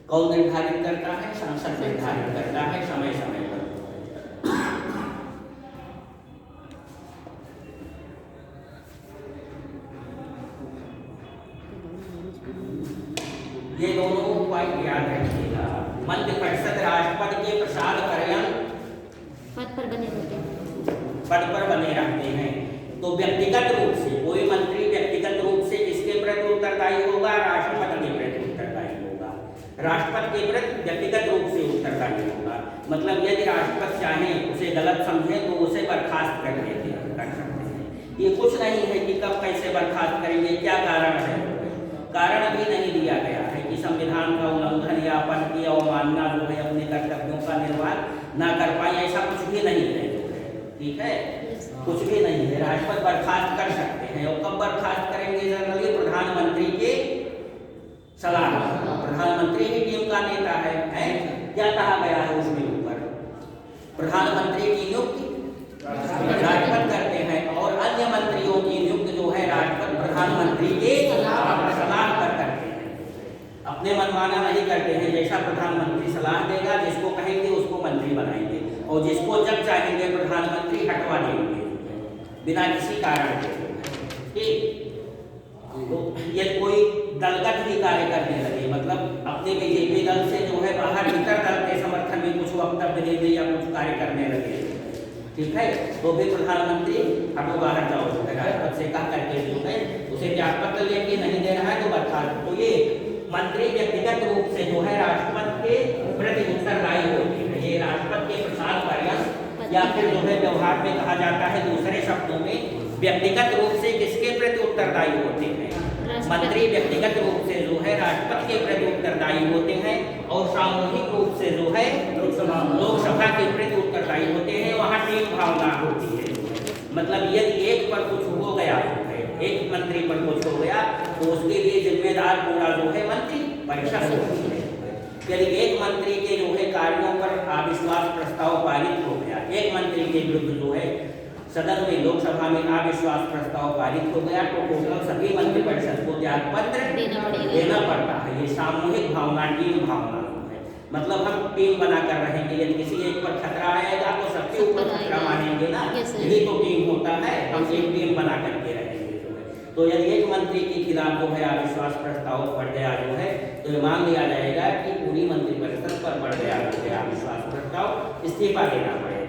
कौन निर्धारित करता है? संसद निर्धारित करता है समय समय पर। ये दोनों पॉइंट याद रखिएगा। मंत्रिपरिषद राष्ट्रपति के प्रसाद पर्यंत पद पर बने रहते हैं। पद पर बने रहते हैं। तो व्यक्तिगत रूप से कोई मंत्री व्यक्तिगत रूप से किसके प्रति उत्तरदायी होगा? राष्ट्रपति के प्रति उत्तरदायी होगा। राष्ट्रपति के प्रति व्यक्तिगत रूप से उत्तरदायी होगा। मतलब यदि राष्ट्रपति चाहें, उसे गलत समझें तो उसे बर्खास्त कर सकते हैं। ये कुछ नहीं है कि कब कैसे बर्खास्त करेंगे, क्या कारण है, कारण अभी नहीं दिया गया है कि संविधान का उल्लंघन या पद की अवमानना जो है अपने कर्तव्यों का निर्वाह ना कर पाए, ऐसा कुछ भी नहीं है जो है। ठीक है, कुछ भी नहीं है। राष्ट्रपति बर्खास्त कर सकते हैं, और कब बर्खास्त करेंगे? जनरली प्रधानमंत्री के सलाह। प्रधानमंत्री ही टीम का नेता है? क्या कहा गया है उसमें ऊपर? प्रधानमंत्री की नियुक्ति राष्ट्रपति करते हैं, और अन्य मंत्रियों की नियुक्ति जो है राष्ट्रपति प्रधानमंत्री के सलाह पर करते हैं। अपने मनमाना नहीं करते हैं। जैसा प्रधानमंत्री सलाह देगा, जिसको कहेंगे उसको मंत्री बनाएंगे, और जिसको जब चाहेंगे प्रधानमंत्री हटवा देंगे बिना किसी कारण के। ठीक, तो यदि कोई दलगत भी कार्य करने लगे, मतलब अपने बीजेपी दल से जो है बाहर भीतर दल के समर्थन में कुछ वक्तव्य दे दे या कुछ कार्य करने लगे, ठीक है, तो भी प्रधानमंत्री हटो बाहर जाओ, राष्ट्रपति से कह करके जो है उसे त्यागपत्र लेके नहीं दे रहा है तो बर्खास्त। तो ये मंत्री व्यक्तिगत रूप से जो है राष्ट्रपति के प्रति उत्तरदायी होते हैं। ये राष्ट्रपति के प्रसाद पर्यंत, या फिर जो है व्यवहार में कहा जाता है दूसरे शब्दों में, व्यक्तिगत रूप से किसके प्रति उत्तरदायी होते हैं? मंत्री व्यक्तिगत रूप से जो है राष्ट्रपति के प्रति उत्तरदायी होते हैं, और सामूहिक रूप से जो है लोकसभा के प्रति उत्तरदायी होते हैं। वहाँ टीम भावना होती है। मतलब यदि एक पर कुछ हो गया है, एक मंत्री पर कुछ हो गया, तो उसके लिए जिम्मेदार पूरा जो है मंत्री परिषद होती है। यदि एक मंत्री के जो है कार्यों पर अविश्वास प्रस्ताव पारित हो गया, एक मंत्री के विरुद्ध जो है सदन में लोकसभा में अविश्वास प्रस्ताव पारित हो गया, तो टोटल सभी मंत्रिपरिषद को त्यागपत्र देना पड़ता है। ये सामूहिक भावना, टीम भावना है। मतलब हम टीम बनाकर रहेंगे। यदि किसी एक पर खतरा आएगा तो सबके ऊपर खतरा मानेंगे ना, यही तो टीम होता है। हम एक टीम बना करके रहेंगे। तो यदि एक मंत्री के खिलाफ जो है अविश्वास प्रस्ताव पड़ गया जो है, तो मान लिया जाएगा कि पूरी मंत्रिपरिषद पर पड़ गया अविश्वास प्रस्ताव, इस्तीफा देना पड़ेगा।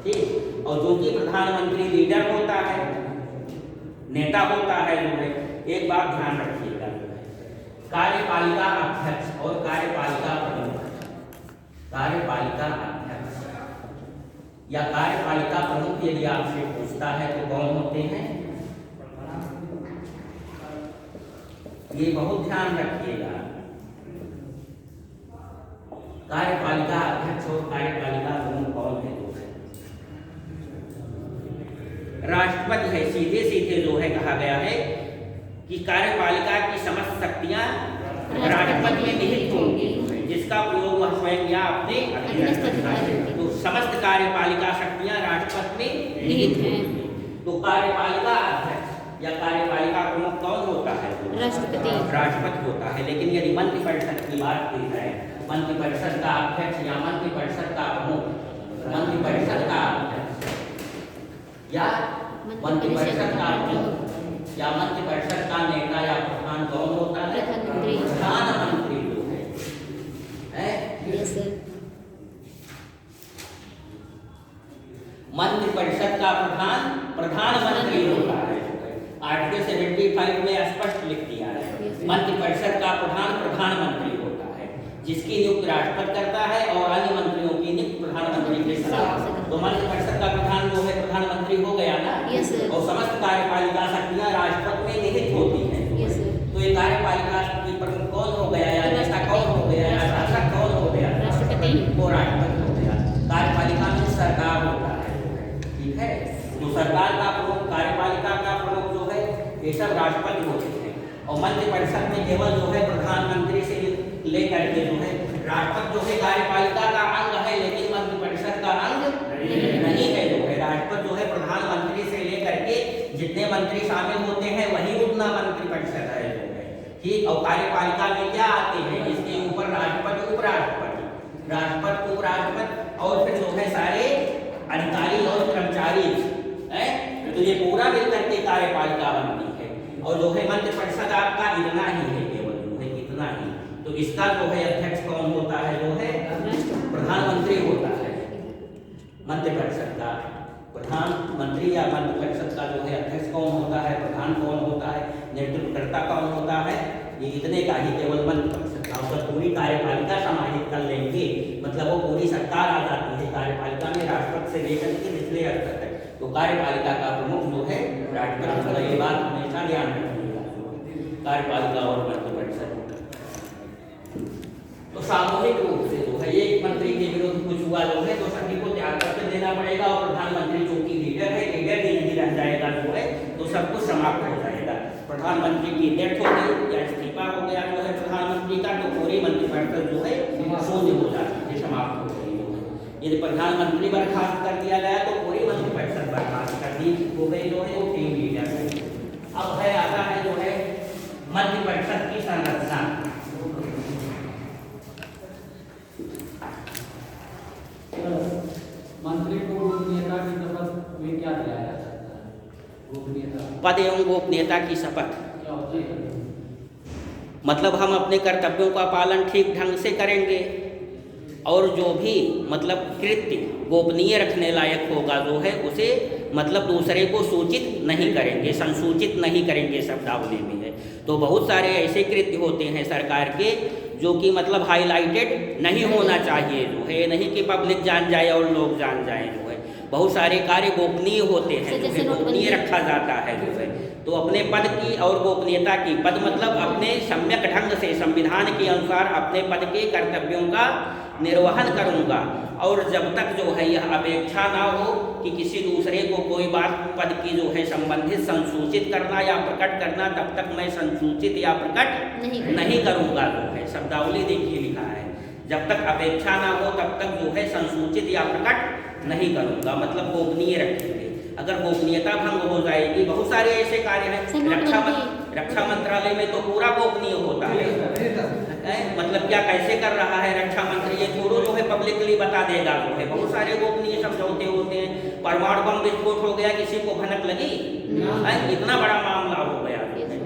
ठीक, और जो कि प्रधानमंत्री लीडर होता है, नेता होता है जो है, एक बात ध्यान रखिएगा, कार्यपालिका अध्यक्ष और कार्यपालिका प्रमुख, कार्यपालिका अध्यक्ष या कार्यपालिका प्रमुख यदि आपसे पूछता है तो कौन होते हैं? ये बहुत ध्यान रखिएगा। कार्यपालिका अध्यक्ष और कार्यपालिका प्रमुख कौन है? राष्ट्रपति है। सीधे सीधे जो है कहा गया है कि कार्यपालिका की समस्त शक्तियां राष्ट्रपति में निहित होंगी, जिसका प्रयोग वह स्वयं या अपने तो समस्त कार्यपालिका शक्तियां राष्ट्रपति में निहित हैं। तो कार्यपालिका अध्यक्ष या कार्यपालिका प्रमुख कौन होता है? राष्ट्रपति। राष्ट्रपति होता है। लेकिन यदि मंत्रिपरिषद की बात की जाए, मंत्रिपरिषद का अध्यक्ष या मंत्रिपरिषद का प्रमुख, मंत्रिपरिषद का अध्यक्ष या मंत्रिपरिषद का प्रमुख या मंत्रिपरिषद का नेता या प्रधान कौन होता है? प्रधानमंत्री जो है। मंत्रिपरिषद का प्रधान प्रधानमंत्री होता है। आर्टिकल 75 में स्पष्ट लिख दिया है, मंत्रिपरिषद का प्रधान प्रधानमंत्री होता है। जिसकी नियुक्ति राष्ट्रपति करता है और अन्य मंत्रियों की नियुक्ति प्रधानमंत्री के सलाह। तो मंत्रिपरिषद का प्रधान जो है प्रधानमंत्री हो गया ना, यस सर, और समस्त कार्यपालिका शक्तियां राष्ट्रपति में निहित होती हैं। यस सर, तो ये कार्यपालिका की प्रमुख कौन हो गया, या नेता कौन हो गया, या शासक कौन हो गया? राष्ट्रपति। वो राष्ट्रपति हो गया। कार्यपालिका में सरकार होता है, ठीक है। तो सरकार का प्रमुख, कार्यपालिका का प्रमुख जो है ये सब राष्ट्रपति होते हैं। और मंत्रिपरिषद में केवल जो है प्रधानमंत्री से लेकर के जो है राष्ट्रपति जो है कार्यपालिका का अंग है, लेकिन मंत्रिपरिषद का अंग नहीं है। जो है राष्ट्रपति जो है प्रधानमंत्री से लेकर के जितने मंत्री शामिल होते हैं वही उतना मंत्रिपरिषद है जो है, ठीक। और कार्यपालिका में क्या आते हैं, इसके ऊपर राष्ट्रपति, उपराष्ट्रपति, राष्ट्रपति, उपराष्ट्रपति और फिर जो है सारे अधिकारी और कर्मचारी है। तो ये पूरा मिलकर के कार्यपालिका बनती है। और जो है मंत्रिपरिषद आपका इतना ही है, केवल जो है इतना ही। तो इसका जो है अध्यक्ष कौन होता है, जो है प्रधानमंत्री होता है। मंत्रिपरिषद का प्रधानमंत्री या मंत्रिपरिषद का जो है अध्यक्ष कौन होता है, प्रधान कौन होता है, नेतृत्वकर्ता कौन होता है, ये इतने का ही केवल मंत्रिपरिषद का। और पूरी कार्यपालिका समाहित कर लेंगे, मतलब वो पूरी सरकार आ जाती है कार्यपालिका में, राष्ट्रपति से लेकर के निचले स्तर तक। तो कार्यपालिका का प्रमुख जो है राष्ट्रपति। ये बात हमेशा ध्यान रखिएगा, कार्यपालिका और मंत्रिपरिषद। तो सामूहिक रूप से जो है एक मंत्री के विरुद्ध कुछ हुआ जो है तो सभी को त्यागपत्र देना पड़ेगा। और प्रधानमंत्री चूंकि लीडर है, लीडर ही नहीं रह जाएगा जो है तो सब कुछ समाप्त हो जाएगा। प्रधानमंत्री की डेथ हो गई या इस्तीफा हो गया जो है प्रधानमंत्री का, तो पूरी मंत्रिपरिषद जो है शून्य हो जाती है, समाप्त हो गई जो है। यदि प्रधानमंत्री बर्खास्त कर दिया गया तो पूरी मंत्रिपरिषद बर्खास्त कर दी हो गई जो है, वो टीम लीडर है। अब है आता है जो है मंत्रिपरिषद की संरचना। मंत्री को गोपनीयता की शपथ में क्या दिलाया जाता है? गोपनीयता, पद एवं गोपनीयता की शपथ क्या होती है? मतलब हम अपने कर्तव्यों का पालन ठीक ढंग से करेंगे और जो भी मतलब कृत्य गोपनीय रखने लायक होगा जो है उसे मतलब दूसरे को सूचित नहीं करेंगे, संसूचित नहीं करेंगे, शब्दावली में है। तो बहुत सारे ऐसे कृत्य होते हैं सरकार के जो कि मतलब हाईलाइटेड नहीं होना चाहिए जो है, नहीं कि पब्लिक जान जाए और लोग जान जाए जो है। बहुत सारे कार्य गोपनीय होते हैं जो है, गोपनीय रखा जाता है जो है। तो अपने पद की और गोपनीयता की, पद मतलब अपने सम्यक ढंग से संविधान के अनुसार अपने पद के कर्तव्यों का निर्वहन करूंगा। और जब तक जो है यह अपेक्षा ना हो कि किसी दूसरे को कोई बात पद की जो है संबंधित संसूचित करना या प्रकट करना, तब तक मैं संसूचित या प्रकट नहीं करूंगा जो है। शब्दावली देखिए लिखा है, जब तक अपेक्षा ना हो तब तक जो है संसूचित या प्रकट नहीं करूंगा, मतलब गोपनीय रखेंगे। अगर गोपनीयता भंग हो जाएगी, बहुत सारे ऐसे कार्य हैं, रक्षा मंत्रालय में तो पूरा गोपनीय होता है, मतलब क्या कैसे कर रहा है रक्षा मंत्री, ये थोड़ा जो है पब्लिकली बता देगा जो है। बहुत सारे गोपनीय समझौते होते हैं। परमाणु बम विस्फोट हो गया, किसी को भनक लगी, इतना बड़ा मामला हो गया जो है।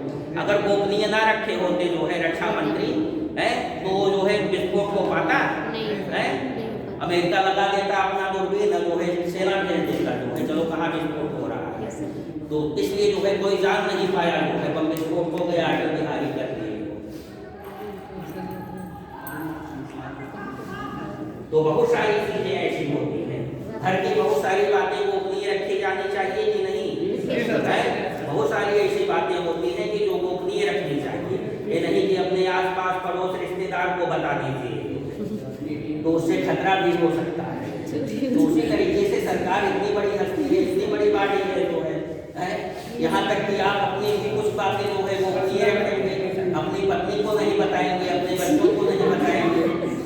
अगर गोपनीय ना रखे होते जो है रक्षा मंत्री है तो जो है विस्फोट हो पाता है। अमेरिका लगा देता अपना दूरबीन जो है, सेना भेज देता जो है, चलो कहाँ विस्फोट हो रहा है। तो इसलिए जो है कोई जान नहीं पाया जो है, बम विस्फोट हो गया, अटल बिहारी कर दिए। तो बहुत सारी चीजें ऐसी होती हैं, घर की बहुत सारी बातें गोपनीय रखी जानी चाहिए कि नहीं, बहुत सारी ऐसी बातें होती हैं कि जो गोपनीय रखनी चाहिए। ये नहीं कि अपने आसपास पड़ोस रिश्तेदार को बता दीजिए, तो उससे खतरा भी हो सकता है। तो उसी तरीके से सरकार इतनी बड़ी हस्ती है, इतनी बड़ी बॉडी है जो है, यहाँ तक कि आप अपनी भी कुछ बातें जो है गोपनीय रखेंगे, अपनी पत्नी को नहीं बताएंगे, अपने बच्चों को नहीं बताएंगे,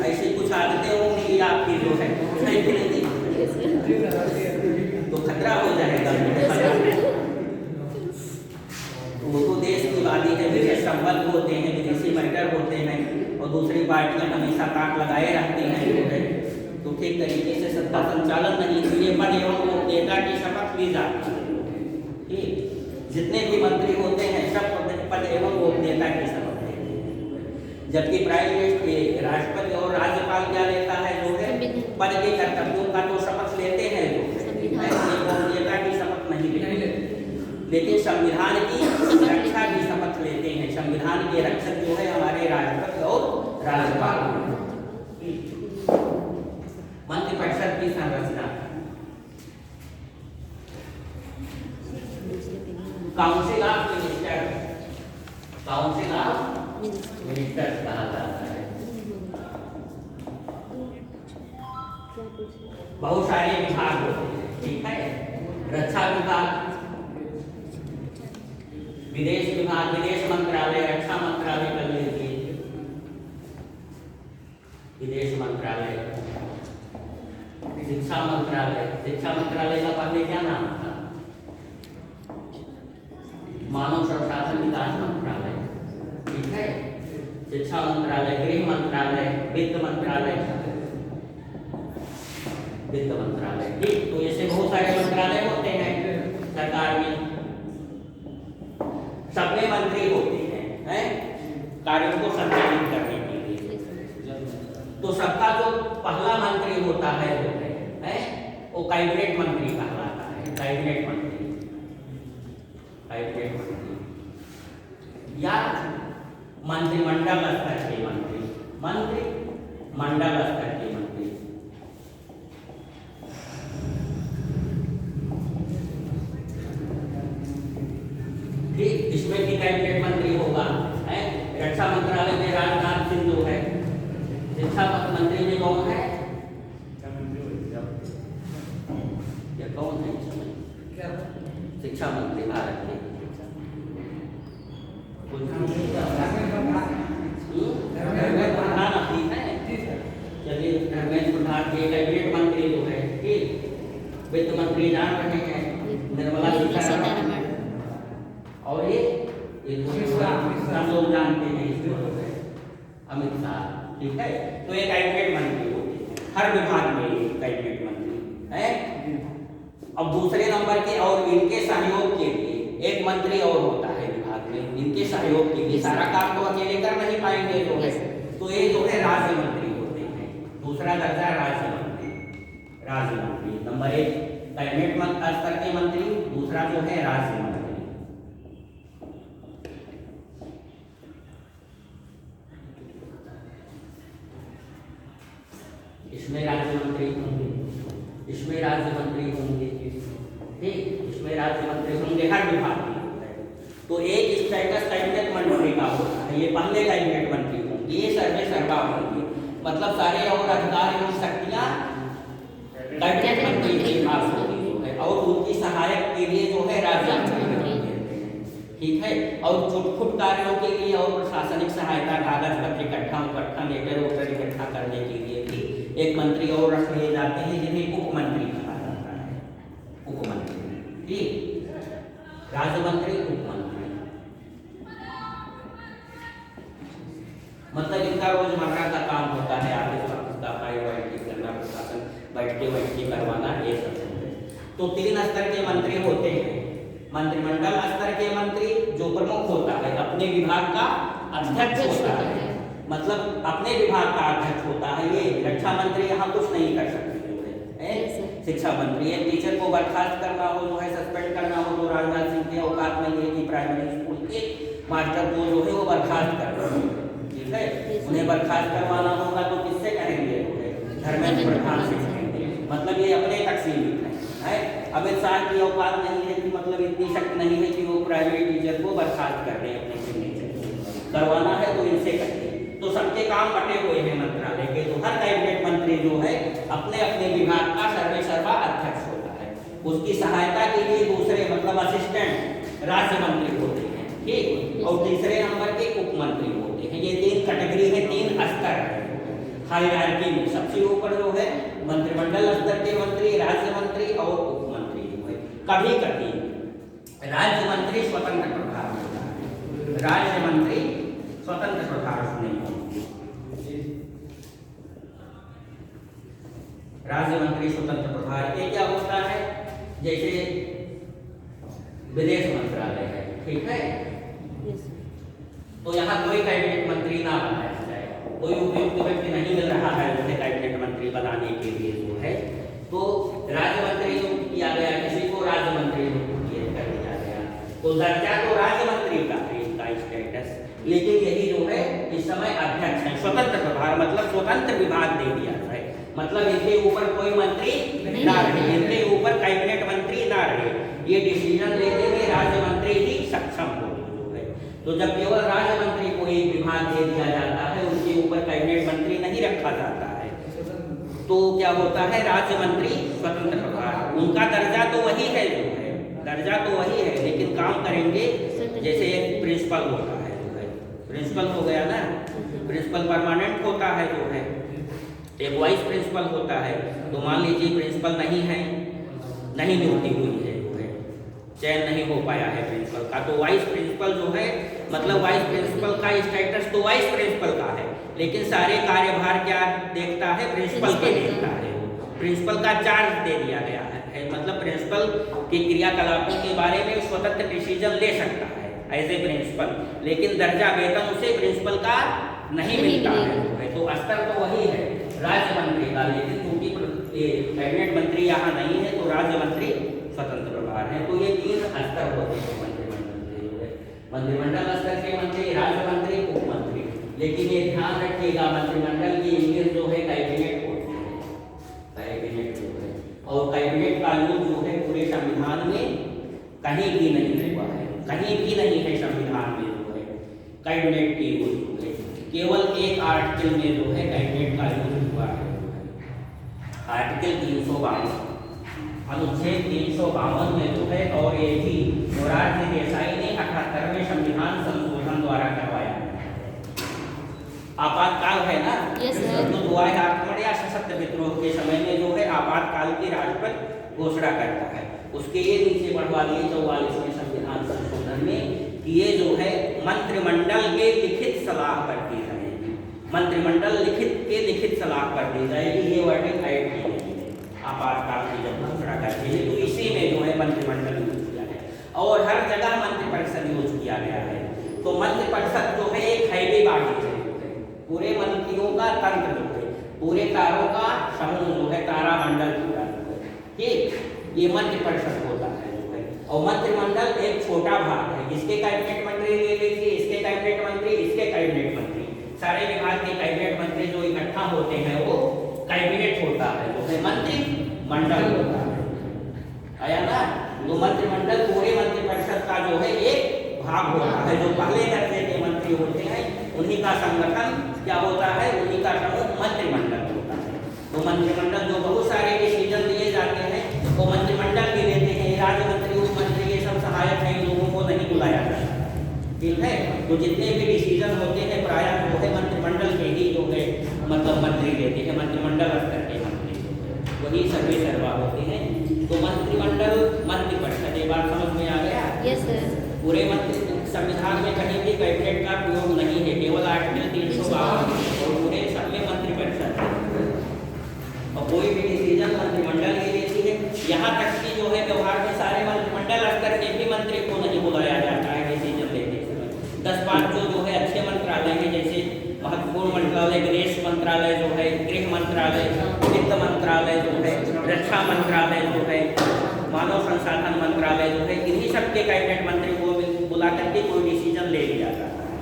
ऐसी कुछ आदतें होंगी आपकी जो है, तो खतरा हो जाएगा। वो तो देश की वादी है, विदेश संबंध होते हैं, विदेशी मैटर होते हैं और दूसरी पार्टियां हमेशा ताक लगाए रहती हैं, तो ठीक तरीके से सत्ता संचालन नहीं, इसलिए पद एवं गोपनीयता की शपथ ली जाती है। ठीक, जितने भी मंत्री होते हैं सब पद एवं गोपनीयता की शपथ लेते हैं। जबकि प्राइम मिनिस्टर, राष्ट्रपति और राज्यपाल क्या लेता है जो है, पद के कर्तव्यों का तो शपथ लेते हैं जो गोपनीयता की शपथ नहीं लेते, लेकिन संविधान की रक्षा की शपथ लेते हैं। संविधान के रक्षक जो है हमारे राष्ट्रपति और राज्यपाल। की संरचना था। Council of minister, council of minister कहा जाता है। बहुत सारे विभाग होते हैं, ठीक है। रक्षा विभाग, विदेश विभाग, विदेश मंत्रालय, रक्षा मंत्रालय कर लीजिए, विदेश मंत्रालय, शिक्षा मंत्रालय। शिक्षा मंत्रालय का पहले क्या नाम था? मानव संसाधन विकास मंत्रालय, ठीक है। शिक्षा मंत्रालय, गृह मंत्रालय, वित्त मंत्रालय, वित्त मंत्रालय, ठीक। तो ऐसे बहुत सारे मंत्रालय होते हैं सरकार में, सब में मंत्री होते हैं, कार्यों को संचालित करने के लिए। तो सबका जो पहला मंत्री होता है वो कैबिनेट मंत्री कहलाता है, कैबिनेट मंत्री, कैबिनेट मंत्री या मंत्रिमंडल स्तर के मंत्री, मंत्रिमंडल स्तर के मंत्री। ठीक, इसमें भी कैबिनेट मंत्री होगा, है। रक्षा मंत्रालय में राजनाथ सिंह जो है, शिक्षा मंत्री में कौन है? ये कौन है इसमें? शिक्षा मंत्री भारत के चलिए, धर्मेंद्र प्रधान के कैबिनेट मंत्री जो है, ठीक। वित्त मंत्री जान रहे हैं, निर्मला सीतारमण, और ये सब लोग जानते हैं इसको, अमित शाह, ठीक है। तो ये कैबिनेट मंत्री होते हैं, हर विभाग में कैबिनेट मंत्री है। अब दूसरे नंबर के और इनके सहयोग के लिए एक मंत्री और होता है विभाग में, इनके सहयोग के लिए, सारा काम तो अकेले कर नहीं पाएंगे जो है, तो ये जो है राज्य मंत्री होते हैं। दूसरा दर्जा राज्य मंत्री, राज्य मंत्री। नंबर एक कैबिनेट स्तर के मंत्री, दूसरा जो है राज्य मंत्री। इसमें राज्य मंत्री होंगे, इसमें राज्य मंत्री होंगे, ठीक। इसमें राज्य मंत्री होंगे हर विभाग में। तो एक स्टेटस कैबिनेट मंत्री का होता है, ये पहले कैबिनेट मंत्री होंगे, ये सर्वे सर्वा होंगे, मतलब सारे और अधिकार एवं शक्तियां कैबिनेट मंत्री के पास होगी, और उनकी सहायक के लिए जो है राज्य मंत्री, ठीक है। और छुटपुट कार्यों के लिए और प्रशासनिक सहायता, कागज पत्र इकट्ठा, लेटर वोटर इकट्ठा करने के लिए भी एक मंत्री और रख लिए जाते हैं, जिन्हें उप मंत्री कहा जाता है, उप मंत्री, ठीक। राज्य मंत्री, उप मंत्री, मतलब इनका रोजमर्रा का काम होता है, ऑफिस का फाइल वाइल करना, प्रशासन बैठके करवाना, ये सब। तो 3 स्तर के मंत्री होते हैं। मंत्रिमंडल स्तर के मंत्री जो प्रमुख होता है, अपने विभाग का अध्यक्ष होता है, मतलब अपने विभाग का अध्यक्ष होता है। ये रक्षा मंत्री यहाँ कुछ नहीं कर सकते है। शिक्षा मंत्री एक टीचर को बर्खास्त करना हो, जो है सस्पेंड करना हो, तो राजनाथ सिंह के औकात में ये कि प्राइमरी स्कूल के मास्टर को जो है वो बर्खास्त करना हो, ठीक है। उन्हें बर्खास्त करवाना होगा तो किससे करेंगे? धर्मेंद्र प्रधान से करेंगे, मतलब ये अपने तक सीमित है। अमित शाह की औकात नहीं है कि मतलब इतनी शक्ति नहीं है कि वो प्राइवेट टीचर को बर्खास्त कर रहे हैं, अपने सिग्नेचर करवाना है तो इनसे करेंगे। तो सबके काम बटे हुए हैं मंत्रालय के, तो हर कैबिनेट मंत्री जो है अपने अपने विभाग का सर्वे सर्वा अध्यक्ष होता है। उसकी सहायता के लिए दूसरे मतलब असिस्टेंट राज्य मंत्री होते हैं, ठीक। और तीसरे नंबर के उप मंत्री होते हैं। ये 3 कैटेगरी है, 3 स्तर है हायरार्की में। सबसे ऊपर जो है मंत्रिमंडल स्तर के मंत्री, राज्य मंत्री और उप मंत्री जो है। कभी कभी राज्य मंत्री स्वतंत्र प्रभार होता है, राज्य मंत्री स्वतंत्र प्रभार नहीं होंगे, राज्य मंत्री स्वतंत्र प्रभार। ये क्या होता है? जैसे विदेश मंत्रालय है, ठीक है, तो यहाँ कोई कैबिनेट मंत्री ना बनाया जाए, कोई उपयुक्त व्यक्ति नहीं मिल रहा है जो है कैबिनेट मंत्री बनाने के लिए जो है, तो राज्य मंत्री नियुक्त किया गया, किसी को राज्य मंत्री नियुक्त कर दिया गया। तो दर्जा तो राज्य मंत्री का है, इसका स्टेटस, लेकिन यही जो है इस समय अध्यक्ष है। स्वतंत्र प्रभार मतलब स्वतंत्र विभाग दे दिया है, मतलब इनके ऊपर कोई मंत्री नहीं ना रहे, रहे। इनके ऊपर कैबिनेट मंत्री ना रहे, ये डिसीजन लेने में राज्य मंत्री ही सक्षम हो जो है। तो जब केवल राज्य मंत्री को एक विभाग दे दिया जाता है, उनके ऊपर कैबिनेट मंत्री नहीं रखा जाता है, तो क्या होता है, राज्य मंत्री स्वतंत्र प्रभार, उनका दर्जा तो वही है जो है, दर्जा तो वही है, लेकिन काम करेंगे जैसे एक प्रिंसिपल होता है जो है, प्रिंसिपल हो गया ना, प्रिंसिपल परमानेंट होता है जो है, एक वाइस प्रिंसिपल होता है। तो मान लीजिए प्रिंसिपल नहीं है, नहीं नियुक्ति हुई है जो है, चयन नहीं हो पाया है प्रिंसिपल का, तो वाइस प्रिंसिपल जो है, मतलब वाइस प्रिंसिपल का स्टेटस तो वाइस प्रिंसिपल का है, लेकिन सारे कार्यभार क्या देखता है, प्रिंसिपल के देखता है। प्रिंसिपल का चार्ज दे दिया गया है, मतलब प्रिंसिपल के क्रियाकलापों के बारे में स्वतंत्र डिसीजन ले सकता है एज ए प्रिंसिपल, लेकिन दर्जा वेतन उसे प्रिंसिपल का नहीं मिलता है। तो स्तर तो वही है राज्य मंत्री का, लेकिन क्योंकि कैबिनेट मंत्री यहाँ नहीं है, तो राज्य मंत्री स्वतंत्र प्रभार है। तो ये 3 स्तर होते हैं मंत्रिमंडल के जो है, मंत्रिमंडल स्तर के मंत्री, राज्य मंत्री, उप मंत्री। लेकिन ये ध्यान रखिएगा, मंत्रिमंडल की इंग्लिश जो है कैबिनेट होती है, कैबिनेट जो है, और कैबिनेट का यूज जो है पूरे संविधान में कहीं भी नहीं हुआ है, कहीं भी नहीं है संविधान में जो है कैबिनेट की यूज जो है, केवल एक आर्टिकल में जो है कैबिनेट का यूज हुआ है। आर्टिकल 352, अनुच्छेद 352 में जो है, और ये भी मोरारजी देसाई ने 78वें संविधान संशोधन द्वारा करवाया है। आपातकाल है ना, तो हुआ है आक्रमण या सशस्त्र विद्रोह के समय में जो है आपातकाल की राष्ट्रपति घोषणा करता है। उसके ये नीचे बढ़वा दिए 44वें संविधान संशोधन में कि ये जो है मंत्रिमंडल के लिखित सलाह पर दी जाएगी, मंत्रिमंडल लिखित सलाह पर दी जाएगी। ये वर्डिंग ऐड की गई है आपातकाल की जब घोषणा करती है, तो इसी में जो है मंत्रिमंडल यूज किया गया, और हर जगह मंत्रिपरिषद यूज किया गया है। तो मंत्रिपरिषद जो है एक हैवी बॉडी है, पूरे मंत्रियों का तंत्र जो है, पूरे तारों का समूह जो है, तारामंडल पूरा जो है, ठीक, ये मंत्रिपरिषद होता है जो है। और मंत्रिमंडल एक छोटा भाग है, इसके कैबिनेट मंत्री ले लीजिए, इसके कैबिनेट मंत्री, इसके कैबिनेट मंत्री, सारे विभाग के कैबिनेट मंत्री जो इकट्ठा होते हैं वो कैबिनेट होता है, जो है मंत्रिमंडल होता है। आया ना, तो मंत्रिमंडल पूरे मंत्रिपरिषद का जो है एक भाग होता है। जो पहले दर्जे के मंत्री होते हैं उन्हीं का संगठन क्या होता है, उन्हीं का समूह मंत्रिमंडल होता है। तो मंत्रिमंडल जो बहुत सारे डिसीजन लिए जाते हैं वो मंत्रिमंडल के लेते हैं, राज्य मंत्री, उप मंत्री, ये सब सहायक हैं, लोगों को नहीं बुलाया जाता, ठीक है। तो जितने भी डिसीजन होते हैं प्रायः जो है मंत्रिमंडल के ही जो है, मतलब मंत्री लेते हैं, मंत्रिमंडल स्तर के मंत्री वही सर्वे सर्वा होते हैं। तो मंत्रिमंडल, मंत्रिपरिषद, ये बात समझ में आ गया? Yes sir. पूरे मंत्री संविधान में कहीं भी कैबिनेट का प्रयोग नहीं है, केवल आर्टिकल 352 और पूरे सब में मंत्रिपरिषद है, और कोई भी डिसीजन मंत्रिमंडल ही लेती है। यहाँ तक कि जो है व्यवहार में सारे मंत्रिमंडल स्तर के भी मंत्री को नहीं बुलाया जाता है डिसीजन लेते समय। 10-5 जो है अच्छे मंत्रालय हैं, जैसे महत्वपूर्ण मंत्रालय, विदेश मंत्रालय जो है, गृह मंत्रालय, वित्त मंत्रालय जो है, रक्षा मंत्रालय जो है, मानव संसाधन मंत्रालय जो है, इन्हीं सबके कैबिनेट मंत्री को बुला करके कोई डिसीजन ले लिया जाता है।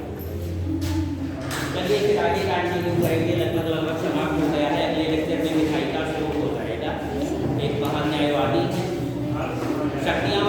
चलिए फिर आगे कंटिन्यू करेंगे, लगभग समाप्त हो गया है। अगले लेक्चर में विधायिका शुरू हो जाएगा, एक महान न्यायवादी, शक्तियाँ